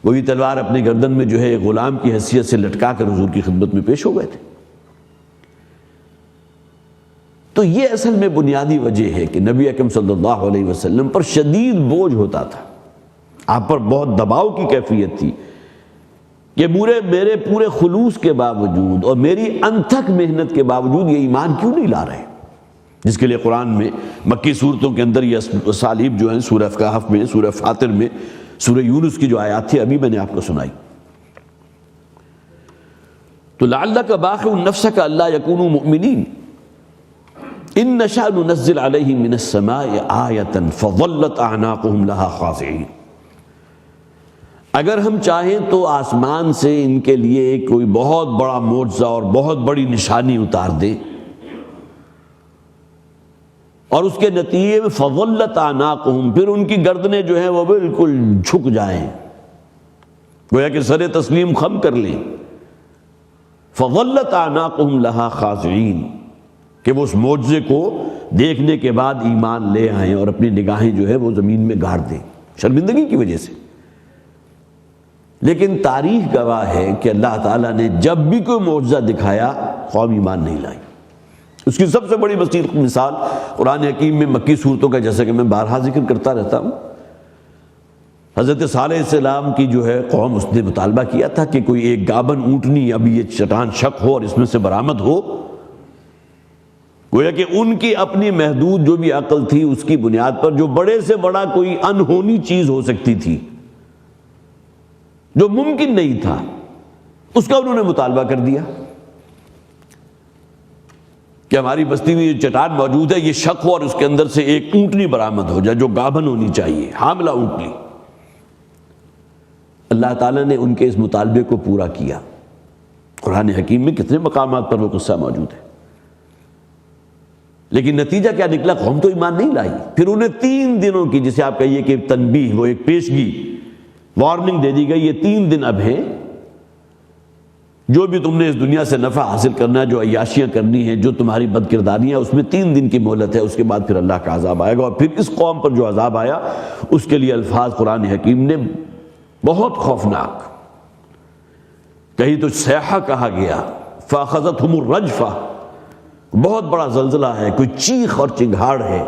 وہی تلوار اپنے گردن میں جو ہے غلام کی حیثیت سے لٹکا کر حضور کی خدمت میں پیش ہو گئے تھے۔ تو یہ اصل میں بنیادی وجہ ہے کہ نبی اکرم صلی اللہ علیہ وسلم پر شدید بوجھ ہوتا تھا، آپ پر بہت دباؤ کی کیفیت تھی کہ میرے پورے خلوص کے باوجود اور میری انتھک محنت کے باوجود یہ ایمان کیوں نہیں لا رہے، جس کے لیے قرآن میں مکی صورتوں کے اندر یہ اسالیب جو ہیں، سورہ کہف میں، سورہ فاطر میں، سورہ یونس کی جو آیات تھی ابھی میں نے آپ کو سنائی۔ تو لعلک باخع نفسک الا یکونوا مؤمنین ان نشأ ننزل علیہم من السماء آیۃ فظلت اعناقهم لها خاضعین، اگر ہم چاہیں تو آسمان سے ان کے لیے کوئی بہت بڑا معجزہ اور بہت بڑی نشانی اتار دیں، اور اس کے نتیجے میں فظلت اعناقهم، پھر ان کی گردنیں جو ہیں وہ بالکل جھک جائیں، گویا کہ سر تسلیم خم کر لیں۔ فظلت اعناقهم لها خاضعین، کہ وہ اس معجزے کو دیکھنے کے بعد ایمان لے آئیں اور اپنی نگاہیں جو ہے وہ زمین میں گاڑ دیں شرمندگی کی وجہ سے۔ لیکن تاریخ گواہ ہے کہ اللہ تعالیٰ نے جب بھی کوئی معجزہ دکھایا قوم ایمان نہیں لائی۔ اس کی سب سے بڑی مثال قرآن حکیم میں مکی صورتوں کا، جیسا کہ میں بارہا ذکر کرتا رہتا ہوں، حضرت صالح علیہ السلام کی جو ہے قوم، اس نے مطالبہ کیا تھا کہ کوئی ایک گابن اونٹنی ابھی یہ چٹان شق ہو اور اس میں سے برآمد ہو، گویا کہ ان کی اپنی محدود جو بھی عقل تھی اس کی بنیاد پر جو بڑے سے بڑا کوئی انہونی چیز ہو سکتی تھی، جو ممکن نہیں تھا، اس کا انہوں نے مطالبہ کر دیا کہ ہماری بستی میں یہ چٹان موجود ہے، یہ شق ہو اور اس کے اندر سے ایک اونٹنی برآمد ہو جائے جو گابھن ہونی چاہیے، حاملہ اونٹنی۔ اللہ تعالیٰ نے ان کے اس مطالبے کو پورا کیا، قرآن حکیم میں کتنے مقامات پر وہ قصہ موجود ہے. لیکن نتیجہ کیا نکلا؟ قوم تو ایمان نہیں لائی. پھر انہیں 3 دنوں کی، جسے آپ کہیے کہ تنبیہ، وہ ایک پیشگی، وارننگ دے دی گئی، یہ 3 دن اب ہیں، جو بھی تم نے اس دنیا سے نفع حاصل کرنا ہے، جو عیاشیاں کرنی ہیں، جو تمہاری بد کرداریاں، اس میں 3 دن کی مہلت ہے، اس کے بعد پھر اللہ کا عذاب آئے گا. اور پھر اس قوم پر جو عذاب آیا اس کے لیے الفاظ قرآن حکیم نے بہت خوفناک. کہیں تو صیحہ کہا گیا، فَأَخَذَتْهُمُ الرَّجْفَةُ، بہت بڑا زلزلہ ہے، کوئی چیخ اور چنگھاڑ ہے.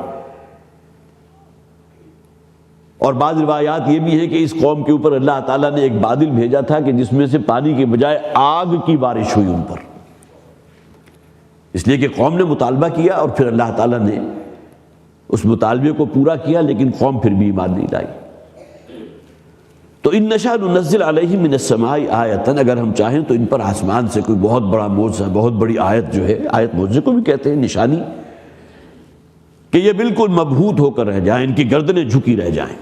اور بعض روایات یہ بھی ہے کہ اس قوم کے اوپر اللہ تعالیٰ نے ایک بادل بھیجا تھا کہ جس میں سے پانی کے بجائے آگ کی بارش ہوئی ان پر، اس لیے کہ قوم نے مطالبہ کیا اور پھر اللہ تعالیٰ نے اس مطالبے کو پورا کیا، لیکن قوم پھر بھی ایمان نہیں لائی. تو ان نشاء ننزل علیہم من السماء آیۃ، اگر ہم چاہیں تو ان پر آسمان سے کوئی بہت بڑا معجزہ، بہت بڑی آیت جو ہے، آیت معجزے کو بھی کہتے ہیں، نشانی، کہ یہ بالکل مبہوت ہو کر رہ جائیں، ان کی گردنیں جھکی رہ جائیں.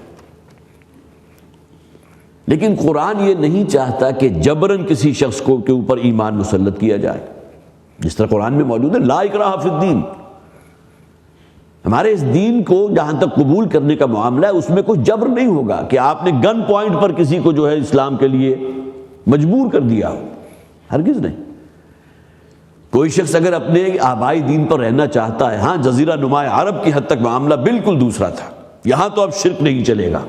لیکن قرآن یہ نہیں چاہتا کہ جبراً کسی شخص کو کے اوپر ایمان مسلط کیا جائے، جس طرح قرآن میں موجود ہے لا اکراہ فی الدین. ہمارے اس دین کو جہاں تک قبول کرنے کا معاملہ ہے، اس میں کوئی جبر نہیں ہوگا کہ آپ نے گن پوائنٹ پر کسی کو جو ہے اسلام کے لیے مجبور کر دیا ہو، ہرگز نہیں. کوئی شخص اگر اپنے آبائی دین پر رہنا چاہتا ہے، ہاں جزیرہ نما عرب کی حد تک معاملہ بالکل دوسرا تھا، یہاں تو اب شرک نہیں چلے گا.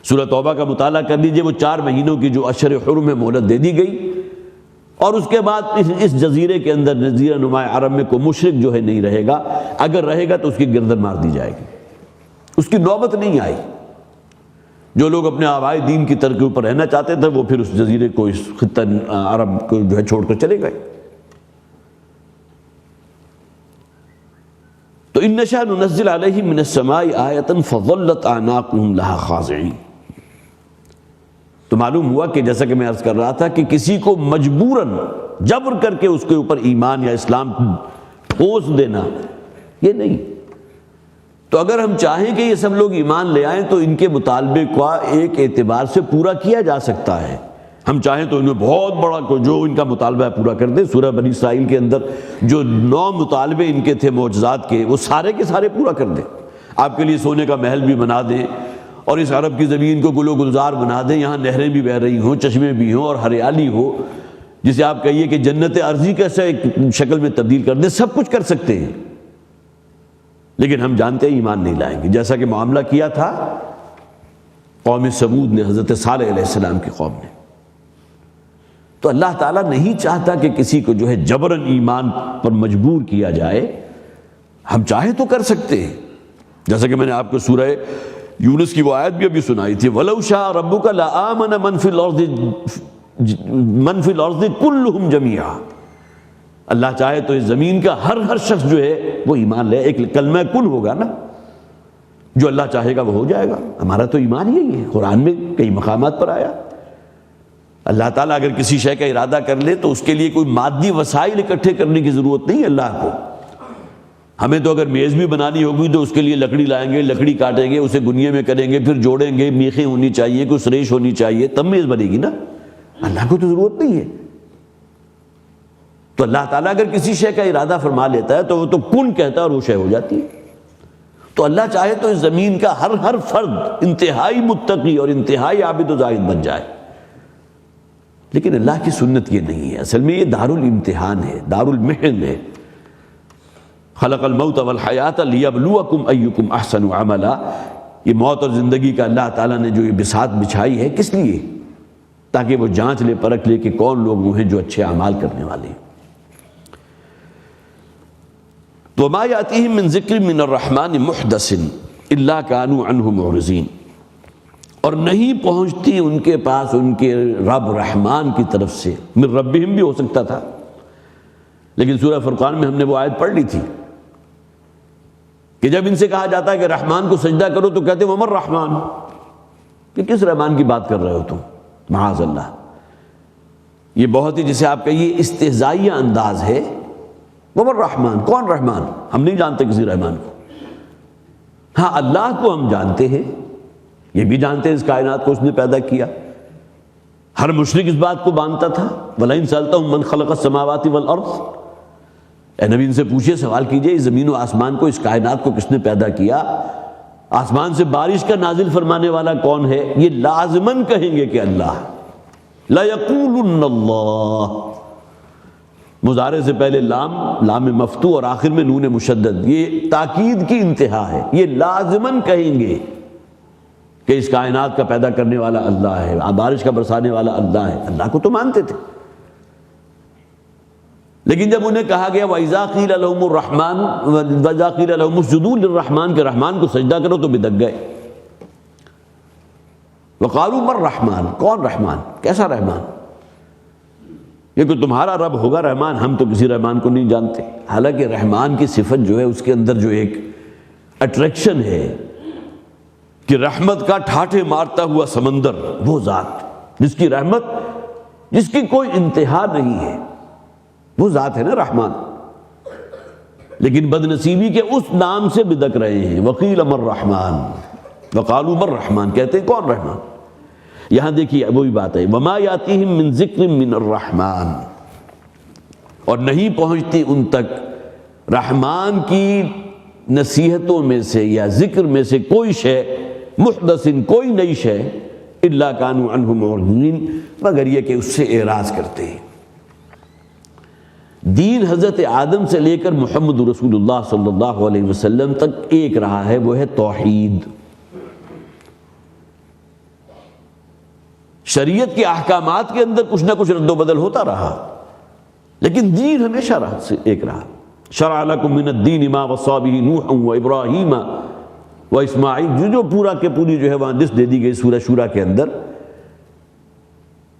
سورہ توبہ کا مطالعہ کر لیجئے، وہ 4 مہینوں کی جو اشہر حرم میں مہلت دے دی گئی، اور اس کے بعد اس جزیرے کے اندر، جزیرہ نما عرب میں کوئی مشرک جو ہے نہیں رہے گا. اگر رہے گا تو اس کی گردن مار دی جائے گی، اس کی نوبت نہیں آئی. جو لوگ اپنے آبائی دین کی ترک اوپر رہنا چاہتے تھے وہ پھر اس جزیرے کو، اس خطہ عرب کو جو ہے چھوڑ کر چلے گئے. تو ان نشاء ننزل علیہم من السماء آیۃ فظلت اعناقهم لها خاضعین. تو معلوم ہوا کہ جیسا کہ میں عرض کر رہا تھا کہ کسی کو مجبوراً جبر کر کے اس کے اوپر ایمان یا اسلام ٹھوس دینا یہ نہیں. تو اگر ہم چاہیں کہ یہ سب لوگ ایمان لے آئیں تو ان کے مطالبے کا ایک اعتبار سے پورا کیا جا سکتا ہے. ہم چاہیں تو انہیں بہت بڑا جو ان کا مطالبہ ہے پورا کر دیں. سورہ بنی اسرائیل کے اندر جو 9 مطالبے ان کے تھے معجزات کے، وہ سارے کے سارے پورا کر دیں. آپ کے لیے سونے کا محل بھی بنا دیں، اور اس عرب کی زمین کو گل و گلزار بنا دیں، یہاں نہریں بھی بہہ رہی ہوں، چشمے بھی ہوں، اور ہریالی ہو، جسے آپ کہیے کہ جنت ارضی کیسے ایک شکل میں تبدیل کر دیں. سب کچھ کر سکتے ہیں، لیکن ہم جانتے ہیں ایمان نہیں لائیں گے. جیسا کہ معاملہ کیا تھا قوم سمود نے، حضرت صالح علیہ السلام کی قوم نے. تو اللہ تعالیٰ نہیں چاہتا کہ کسی کو جو ہے جبراً ایمان پر مجبور کیا جائے. ہم چاہیں تو کر سکتے ہیں، جیسا کہ میں نے آپ کو سورہ یونس کی وہ آیت بھی ابھی سنائی تھی، وَلَوْ شَاءَ رَبُّكَ لَآمَنَ مَنْ فِي الْأَرْضِ كُلُّهُمْ جَمِيعًا. اللہ چاہے تو اس زمین کا ہر شخص جو ہے وہ ایمان لے. ایک کلمہ کن ہوگا نا، جو اللہ چاہے گا وہ ہو جائے گا. ہمارا تو ایمان یہی ہے، قرآن میں کئی مقامات پر آیا. اللہ تعالیٰ اگر کسی شے کا ارادہ کر لے تو اس کے لیے کوئی مادی وسائل اکٹھے کرنے کی ضرورت نہیں ہے اللہ کو. ہمیں تو اگر میز بھی بنانی ہوگی تو اس کے لیے لکڑی لائیں گے، لکڑی کاٹیں گے، اسے گنیے میں کریں گے، پھر جوڑیں گے، میخیں ہونی چاہیے، کوئی سریش ہونی چاہیے، تب میز بنے گی نا. اللہ کو تو ضرورت نہیں ہے. تو اللہ تعالیٰ اگر کسی شے کا ارادہ فرما لیتا ہے تو وہ تو کن کہتا ہے اور وہ شے ہو جاتی ہے. تو اللہ چاہے تو اس زمین کا ہر فرد انتہائی متقی اور انتہائی عابد و زاہد بن جائے. لیکن اللہ کی سنت یہ نہیں ہے. اصل میں یہ دار الامتحان ہے، دار المحن ہے. خلق الموت والحیات لیبلوکم ایکم احسن عملا. یہ موت اور زندگی کا اللہ تعالیٰ نے جو یہ بساط بچھائی ہے، کس لیے؟ تاکہ وہ جانچ لے، پرکھ لے کہ کون لوگ وہ ہیں جو اچھے اعمال کرنے والے ہیں. وما یاتیہم من ذکر من الرحمن محدث الا کانوا عنہ معرضین. اور نہیں پہنچتی ان کے پاس ان کے رب رحمان کی طرف سے، من ربہم بھی ہو سکتا تھا، لیکن سورہ فرقان میں ہم نے وہ آیت پڑھ لی تھی کہ جب ان سے کہا جاتا ہے کہ رحمان کو سجدہ کرو تو کہتے ہیں ومن رحمان، کہ کس رحمان کی بات کر رہے ہو تم، معاذ اللہ. یہ بہت ہی جسے آپ کہیے استہزائیہ انداز ہے. ومن رحمان، کون رحمان؟ ہم نہیں جانتے کسی رحمان کو. ہاں اللہ کو ہم جانتے ہیں، یہ بھی جانتے ہیں اس کائنات کو اس نے پیدا کیا. ہر مشرک اس بات کو مانتا تھا وَلَئِن سَأَلْتَهُم مَّن خَلَقَ السَّمَاوَاتِ وَالْأَرْضِ، اے نبی ان سے پوچھئے، سوال کیجئے، اس زمین و آسمان کو، اس کائنات کو کس نے پیدا کیا؟ آسمان سے بارش کا نازل فرمانے والا کون ہے؟ یہ لازماً کہیں گے کہ اللہ۔ لَيَقُولُنَّ اللَّهُ، مضارع سے پہلے لام مفتوح اور آخر میں نون مشدد، یہ تاکید کی انتہا ہے، یہ لازماً کہیں گے کہ اس کائنات کا پیدا کرنے والا اللہ ہے، بارش کا برسانے والا اللہ ہے۔ اللہ کو تو مانتے تھے، لیکن جب انہیں کہا گیا وَإِذَا قِيلَ لَهُمُ الرَّحْمَنُ وَإِذَا قِيلَ لَهُمُ اسْجُدُوا لِلرَّحْمَنِ کہ رحمان کو سجدہ کرو تو بدک گئے۔ وَقَالُوا مَا الرَّحْمَنُ، کون رحمان، کیسا رحمان؟ یہ کہ تمہارا رب ہوگا رحمان، ہم تو کسی رحمان کو نہیں جانتے۔ حالانکہ رحمان کی صفت جو ہے اس کے اندر جو ایک اٹریکشن ہے کہ رحمت کا ٹھاٹھے مارتا ہوا سمندر، وہ ذات جس کی رحمت، جس کی کوئی انتہا نہیں ہے، وہ ذات ہے نا رحمان۔ لیکن بد نصیبی کے اس نام سے بدک رہے ہیں۔ وقیل مر رحمان، وقالوا مر رحمان، کہتے ہیں کون رحمان؟ یہاں دیکھیے وہی بات ہے، وما یاتیہم من ذکر من الرحمن، اور نہیں پہنچتی ان تک رحمان کی نصیحتوں میں سے یا ذکر میں سے کوئی شے، محدث، کوئی نئی شے، الا کانوا عنہ معرضین، مگر یہ کہ اس سے اعراض کرتے ہیں۔ دین حضرت آدم سے لے کر محمد رسول اللہ صلی اللہ علیہ وسلم تک ایک رہا ہے، وہ ہے توحید۔ شریعت کے احکامات کے اندر کچھ نہ کچھ رد و بدل ہوتا رہا، لیکن دین ہمیشہ ایک رہا۔ شرع لکم من الدین ما وصی بہ نوح وابراہیم واسماعیل، جو پورا کے پوری جو ہے وہاں لسٹ دے دی گئی سورہ شورى کے اندر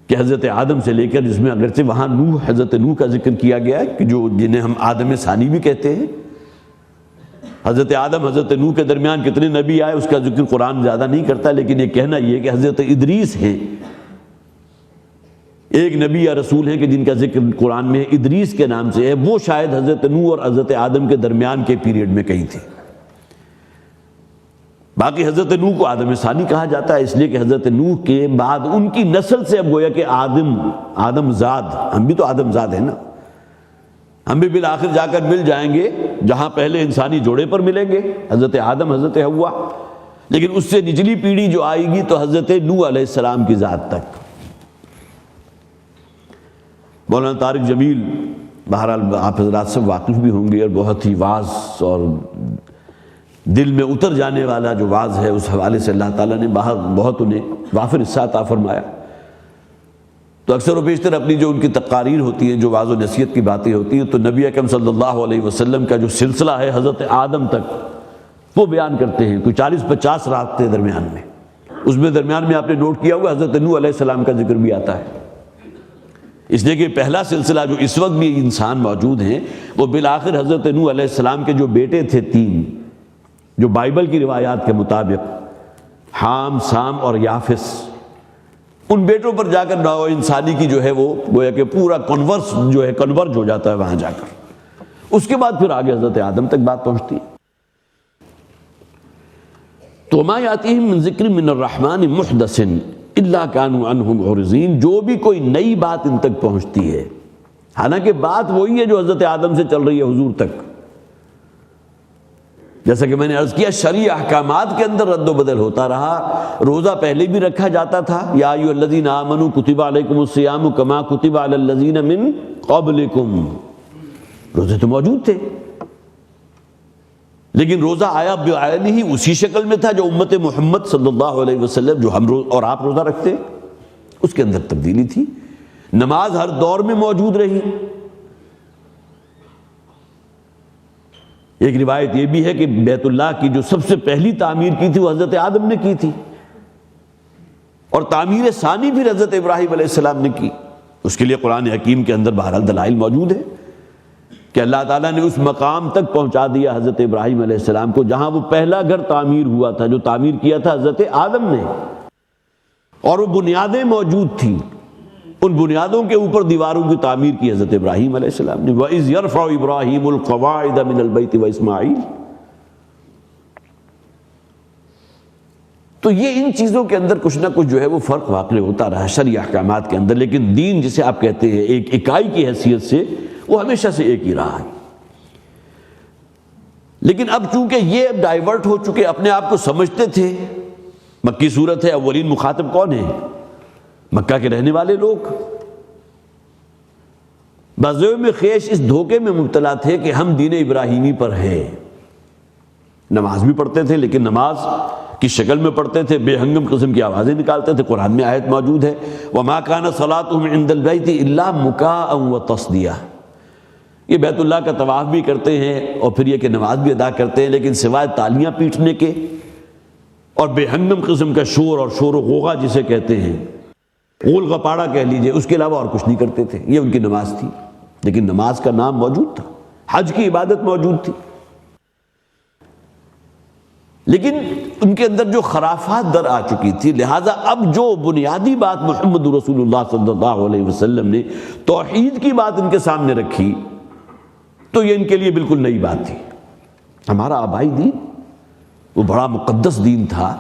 کہ حضرت آدم سے لے کر، جس میں اگرچہ وہاں حضرت نوح کا ذکر کیا گیا ہے کہ جو جنہیں ہم آدم ثانی بھی کہتے ہیں۔ حضرت آدم حضرت نوح کے درمیان کتنے نبی آئے اس کا ذکر قرآن زیادہ نہیں کرتا، لیکن یہ کہنا یہ کہ حضرت ادریس ہیں، ایک نبی یا رسول ہیں کہ جن کا ذکر قرآن میں ادریس کے نام سے ہے، وہ شاید حضرت نوح اور حضرت آدم کے درمیان کے پیریڈ میں کہیں تھے۔ باقی حضرت نوح کو آدم ثانی کہا جاتا ہے، اس لیے کہ حضرت نوح کے بعد ان کی نسل سے اب گویا کہ آدم زاد، ہم بھی تو آدم زاد ہیں نا، ہم بھی بالآخر جا کر مل جائیں گے جہاں پہلے انسانی جوڑے پر ملیں گے، حضرت آدم حضرت حوا، لیکن اس سے نچلی پیڑھی جو آئے گی تو حضرت نوح علیہ السلام کی ذات تک۔ مولانا طارق جمیل بہرحال آپ حضرات سے واقف بھی ہوں گے، اور بہت ہی واعظ اور دل میں اتر جانے والا جو واعظ ہے، اس حوالے سے اللہ تعالیٰ نے بہت انہیں وافر حصہ عطا فرمایا۔ تو اکثر و بیشتر اپنی جو ان کی تقاریر ہوتی ہیں، جو واعظ و نصیحت کی باتیں ہوتی ہیں، تو نبی اکرم صلی اللہ علیہ وسلم کا جو سلسلہ ہے حضرت آدم تک وہ بیان کرتے ہیں، کوئی 40-50 رات درمیان میں، اس میں درمیان میں آپ نے نوٹ کیا ہوگا حضرت نوح علیہ السلام کا ذکر بھی آتا ہے، اس لیے کہ پہلا سلسلہ جو اس وقت بھی انسان موجود ہیں وہ بالآخر حضرت نوح علیہ السلام کے جو بیٹے تھے 3، جو بائبل کی روایات کے مطابق حام، سام اور یافس، ان بیٹوں پر جا کر نوع انسانی کی جو ہے وہ گویا کہ پورا کنورج ہو جاتا ہے وہاں جا کر، اس کے بعد پھر آگے حضرت آدم تک بات پہنچتی ہے۔ تو ما یاتیہم من ذکر من الرحمن محدث الا کانوا عنہ معرضین، جو بھی کوئی نئی بات ان تک پہنچتی ہے، حالانکہ بات وہی ہے جو حضرت آدم سے چل رہی ہے حضور تک، جیسا کہ میں نے عرض کیا شرعی احکامات کے اندر رد و بدل ہوتا رہا۔ روزہ پہلے بھی رکھا جاتا تھا، یا ایھا الذین آمنوا کتب علیکم الصیام کما کتب علی الذین من قبلکم، روزے تو موجود تھے، لیکن روزہ آیا بعین ہی اسی شکل میں تھا جو امت محمد صلی اللہ علیہ وسلم، جو ہم اور آپ روزہ رکھتے ہیں، اس کے اندر تبدیلی تھی۔ نماز ہر دور میں موجود رہی۔ ایک روایت یہ بھی ہے کہ بیت اللہ کی جو سب سے پہلی تعمیر کی تھی وہ حضرت آدم نے کی تھی، اور تعمیر ثانی پھر حضرت ابراہیم علیہ السلام نے کی۔ اس کے لیے قرآن حکیم کے اندر بہرحال دلائل موجود ہیں کہ اللہ تعالیٰ نے اس مقام تک پہنچا دیا حضرت ابراہیم علیہ السلام کو جہاں وہ پہلا گھر تعمیر ہوا تھا، جو تعمیر کیا تھا حضرت آدم نے، اور وہ بنیادیں موجود تھیں، ان بنیادوں کے اوپر دیواروں کی تعمیر کی حضرت ابراہیم علیہ السلام نے۔ وَإِذْ يَرْفَعُ إِبْرَاهِيمُ الْقَوَاعِدَ مِنَ الْبَيْتِ وَإِسْمَاعِيلُ، تو یہ ان چیزوں کے اندر کچھ نہ کچھ جو ہے وہ فرق واقع ہوتا رہا شرعی احکامات کے اندر، لیکن دین جسے آپ کہتے ہیں ایک اکائی کی حیثیت سے وہ ہمیشہ سے ایک ہی رہا ہے۔ لیکن اب چونکہ یہ ڈائیورٹ ہو چکے، اپنے آپ کو سمجھتے تھے، مکی صورت ہے، اولین مخاطب کون ہے؟ مکہ کے رہنے والے لوگ بازو میں خیش اس دھوکے میں مبتلا تھے کہ ہم دین ابراہیمی پر ہیں، نماز بھی پڑھتے تھے لیکن نماز کی شکل میں پڑھتے تھے، بے ہنگم قسم کی آوازیں نکالتے تھے۔ قرآن میں آیت موجود ہے وَمَا كَانَ صَلَاتُهُمْ عِنْدَ الْبَيْتِ إِلَّا مُكَاءً وَتَصْدِيَةً، یہ بیت اللہ کا طواف بھی کرتے ہیں اور پھر یہ کہ نماز بھی ادا کرتے ہیں، لیکن سوائے تالیاں پیٹنے کے اور بے ہنگم قسم کا شور اور شور و غوغا جسے کہتے ہیں، غول غپاڑا کہہ لیجئے، اس کے علاوہ اور کچھ نہیں کرتے تھے۔ یہ ان کی نماز تھی، لیکن نماز کا نام موجود تھا، حج کی عبادت موجود تھی، لیکن ان کے اندر جو خرافات در آ چکی تھی، لہٰذا اب جو بنیادی بات محمد رسول اللہ صلی اللہ علیہ وسلم نے توحید کی بات ان کے سامنے رکھی تو یہ ان کے لیے بالکل نئی بات تھی۔ ہمارا آبائی دین وہ بڑا مقدس دین تھا،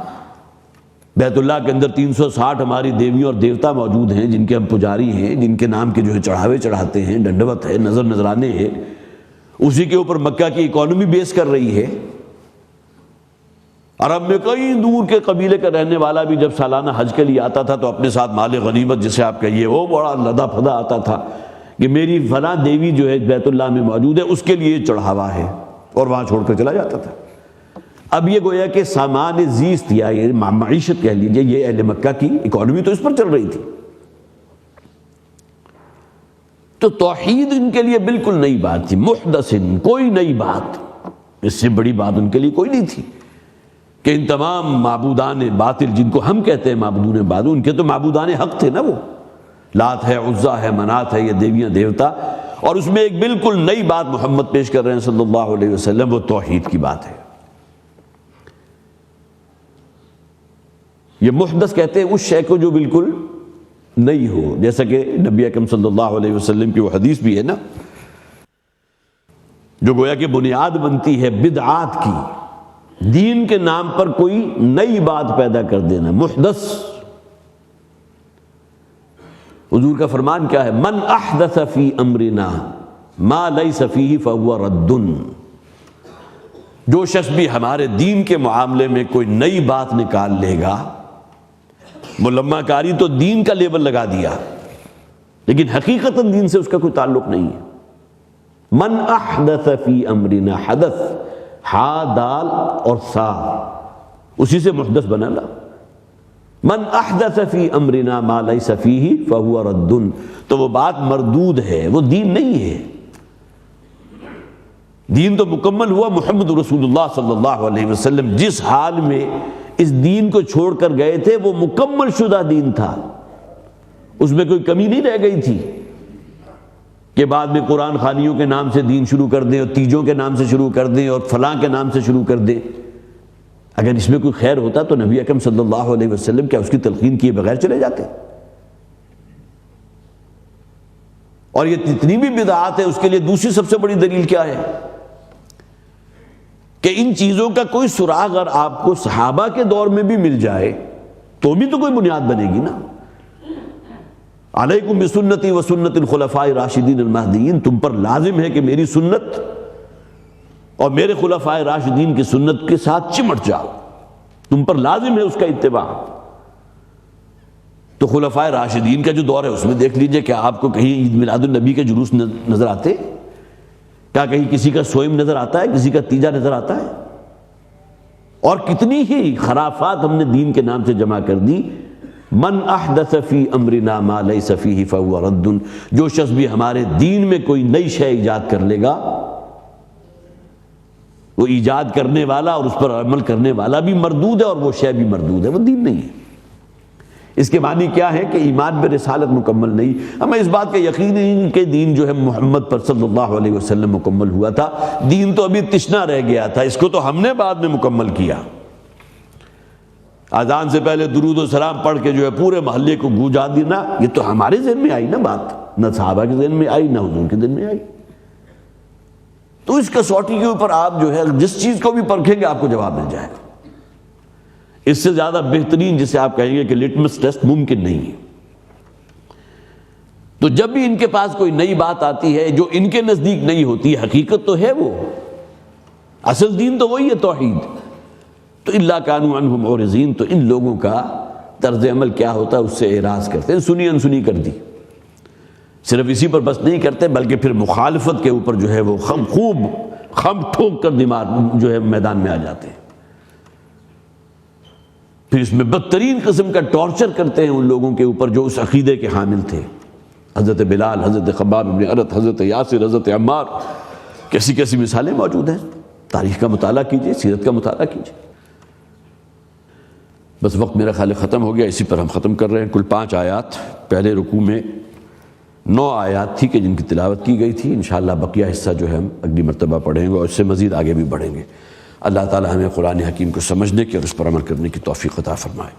بیت اللہ کے اندر 360 ہماری دیویوں اور دیوتا موجود ہیں جن کے ہم پجاری ہیں، جن کے نام کے جو ہے چڑھاوے چڑھاتے ہیں، ڈنڈوت ہے، نظر نذرانے ہیں، اسی کے اوپر مکہ کی اکانومی بیس کر رہی ہے۔ عرب میں کئی دور کے قبیلے کا رہنے والا بھی جب سالانہ حج کے لیے آتا تھا تو اپنے ساتھ مال غنیمت جسے آپ کہیے وہ بڑا لدا پھدا آتا تھا کہ میری فلاں دیوی جو ہے بیت اللہ میں موجود ہے اس کے لیے چڑھاوا ہے، اور وہاں چھوڑ کر چلا جاتا تھا۔ اب یہ گویا کہ سامان زیست یا یہ معیشت کہہ لیجیے، یہ اہل مکہ کی اکانومی تو اس پر چل رہی تھی، تو توحید ان کے لیے بالکل نئی بات تھی، محدث، کوئی نئی بات، اس سے بڑی بات ان کے لیے کوئی نہیں تھی کہ ان تمام معبودان باطل جن کو ہم کہتے ہیں معبودون باطل، ان کے تو معبودان حق تھے نا، وہ لات ہے، عزا ہے، منات ہے، یہ دیویاں دیوتا، اور اس میں ایک بالکل نئی بات محمد پیش کر رہے ہیں صلی اللہ علیہ وسلم، وہ توحید کی بات ہے۔ یہ محدث کہتے ہیں اس شے کو جو بالکل نئی ہو، جیسا کہ نبی اکرم صلی اللہ علیہ وسلم کی وہ حدیث بھی ہے نا، جو گویا کہ بنیاد بنتی ہے بدعات کی، دین کے نام پر کوئی نئی بات پیدا کر دینا، محدث۔ حضور کا فرمان کیا ہے؟ من احدث فی امرنا ما لیس فیہ فہو رد، جو شخص بھی ہمارے دین کے معاملے میں کوئی نئی بات نکال لے گا، ملمہ کاری تو دین کا لیبل لگا دیا لیکن حقیقتاً دین سے اس کا کوئی تعلق نہیں ہے۔ من احدث فی امرنا، حدث ہا دال اور سا اسی سے محدث بنا لا، من احدث فی امرنا ما لیس فیہ فہو رد، تو وہ بات مردود ہے، وہ دین نہیں ہے۔ دین تو مکمل ہوا، محمد رسول اللہ صلی اللہ علیہ وسلم جس حال میں اس دین کو چھوڑ کر گئے تھے وہ مکمل شدہ دین تھا، اس میں کوئی کمی نہیں رہ گئی تھی کہ بعد میں قرآن خوانیوں کے نام سے دین شروع کر دیں اور تیجوں کے نام سے شروع کر دیں اور فلاں کے نام سے شروع کر دیں۔ اگر اس میں کوئی خیر ہوتا تو نبی اکرم صلی اللہ علیہ وسلم کیا اس کی تلقین کیے بغیر چلے جاتے؟ اور یہ جتنی بھی بدعات ہے اس کے لیے دوسری سب سے بڑی دلیل کیا ہے کہ ان چیزوں کا کوئی سراغ اگر آپ کو صحابہ کے دور میں بھی مل جائے تو بھی تو کوئی بنیاد بنے گی نا۔ علیکم بسنتی و سنت الخلفاء راشدین المہدیین، تم پر لازم ہے کہ میری سنت اور میرے خلفاء راشدین کی سنت کے ساتھ چمٹ جاؤ، تم پر لازم ہے اس کا اتباع۔ تو خلفاء راشدین کا جو دور ہے اس میں دیکھ لیجئے، کیا آپ کو کہیں عید میلاد النبی کے جلوس نظر آتے؟ کیا کہیں کسی کا سوئم نظر آتا ہے، کسی کا تیجا نظر آتا ہے؟ اور کتنی ہی خرافات ہم نے دین کے نام سے جمع کر دی۔ من احدث فی امرنا ما لیس فیہ فہو رد، جو شخص بھی ہمارے دین میں کوئی نئی شے ایجاد کر لے گا، وہ ایجاد کرنے والا اور اس پر عمل کرنے والا بھی مردود ہے اور وہ شے بھی مردود ہے، وہ دین نہیں ہے۔ اس کے معنی کیا ہے کہ ایمان بے رسالت مکمل نہیں۔ ہمیں اس بات کا یقین ہے کہ دین جو ہے محمد پر صلی اللہ علیہ وسلم مکمل ہوا تھا، دین تو ابھی تشنا رہ گیا تھا، اس کو تو ہم نے بعد میں مکمل کیا۔ اذان سے پہلے درود و سلام پڑھ کے جو ہے پورے محلے کو گونجا دینا، یہ تو ہمارے ذہن میں آئی نا بات، نہ صحابہ کے ذہن میں آئی نہ حضور کے ذہن میں آئی۔ تو اس کسوٹی کے اوپر آپ جو ہے جس چیز کو بھی پرکھیں گے آپ کو جواب مل جائے گا۔ اس سے زیادہ بہترین جسے آپ کہیں گے کہ لٹمس ٹیسٹ ممکن نہیں ہے۔ تو جب بھی ان کے پاس کوئی نئی بات آتی ہے جو ان کے نزدیک نہیں ہوتی، حقیقت تو ہے وہ، اصل دین تو وہی ہے توحید، تو الا کانوا عنہ معرضین، تو ان لوگوں کا طرز عمل کیا ہوتا ہے اس سے اعراض کرتے ہیں، سنی انسنی کر دی۔ صرف اسی پر بس نہیں کرتے بلکہ پھر مخالفت کے اوپر جو ہے وہ خوب خم ٹھوک کر دماغ جو ہے میدان میں آ جاتے ہیں، پھر اس میں بدترین قسم کا ٹارچر کرتے ہیں ان لوگوں کے اوپر جو اس عقیدے کے حامل تھے، حضرت بلال، حضرت خباب بن ارت، حضرت یاسر، حضرت عمار، کیسی کیسی مثالیں موجود ہیں، تاریخ کا مطالعہ کیجئے، سیرت کا مطالعہ کیجئے۔ بس وقت میرا خیال ختم ہو گیا، اسی پر ہم ختم کر رہے ہیں۔ کل 5 آیات، پہلے رکوع میں 9 آیات تھی کہ جن کی تلاوت کی گئی تھی، انشاءاللہ بقیہ حصہ جو ہے ہم اگلی مرتبہ پڑھیں گے اور اس سے مزید آگے بھی بڑھیں گے۔ اللہ تعالی ہمیں قرآن حکیم کو سمجھنے کی اور اس پر عمل کرنے کی توفیق عطا فرمائے۔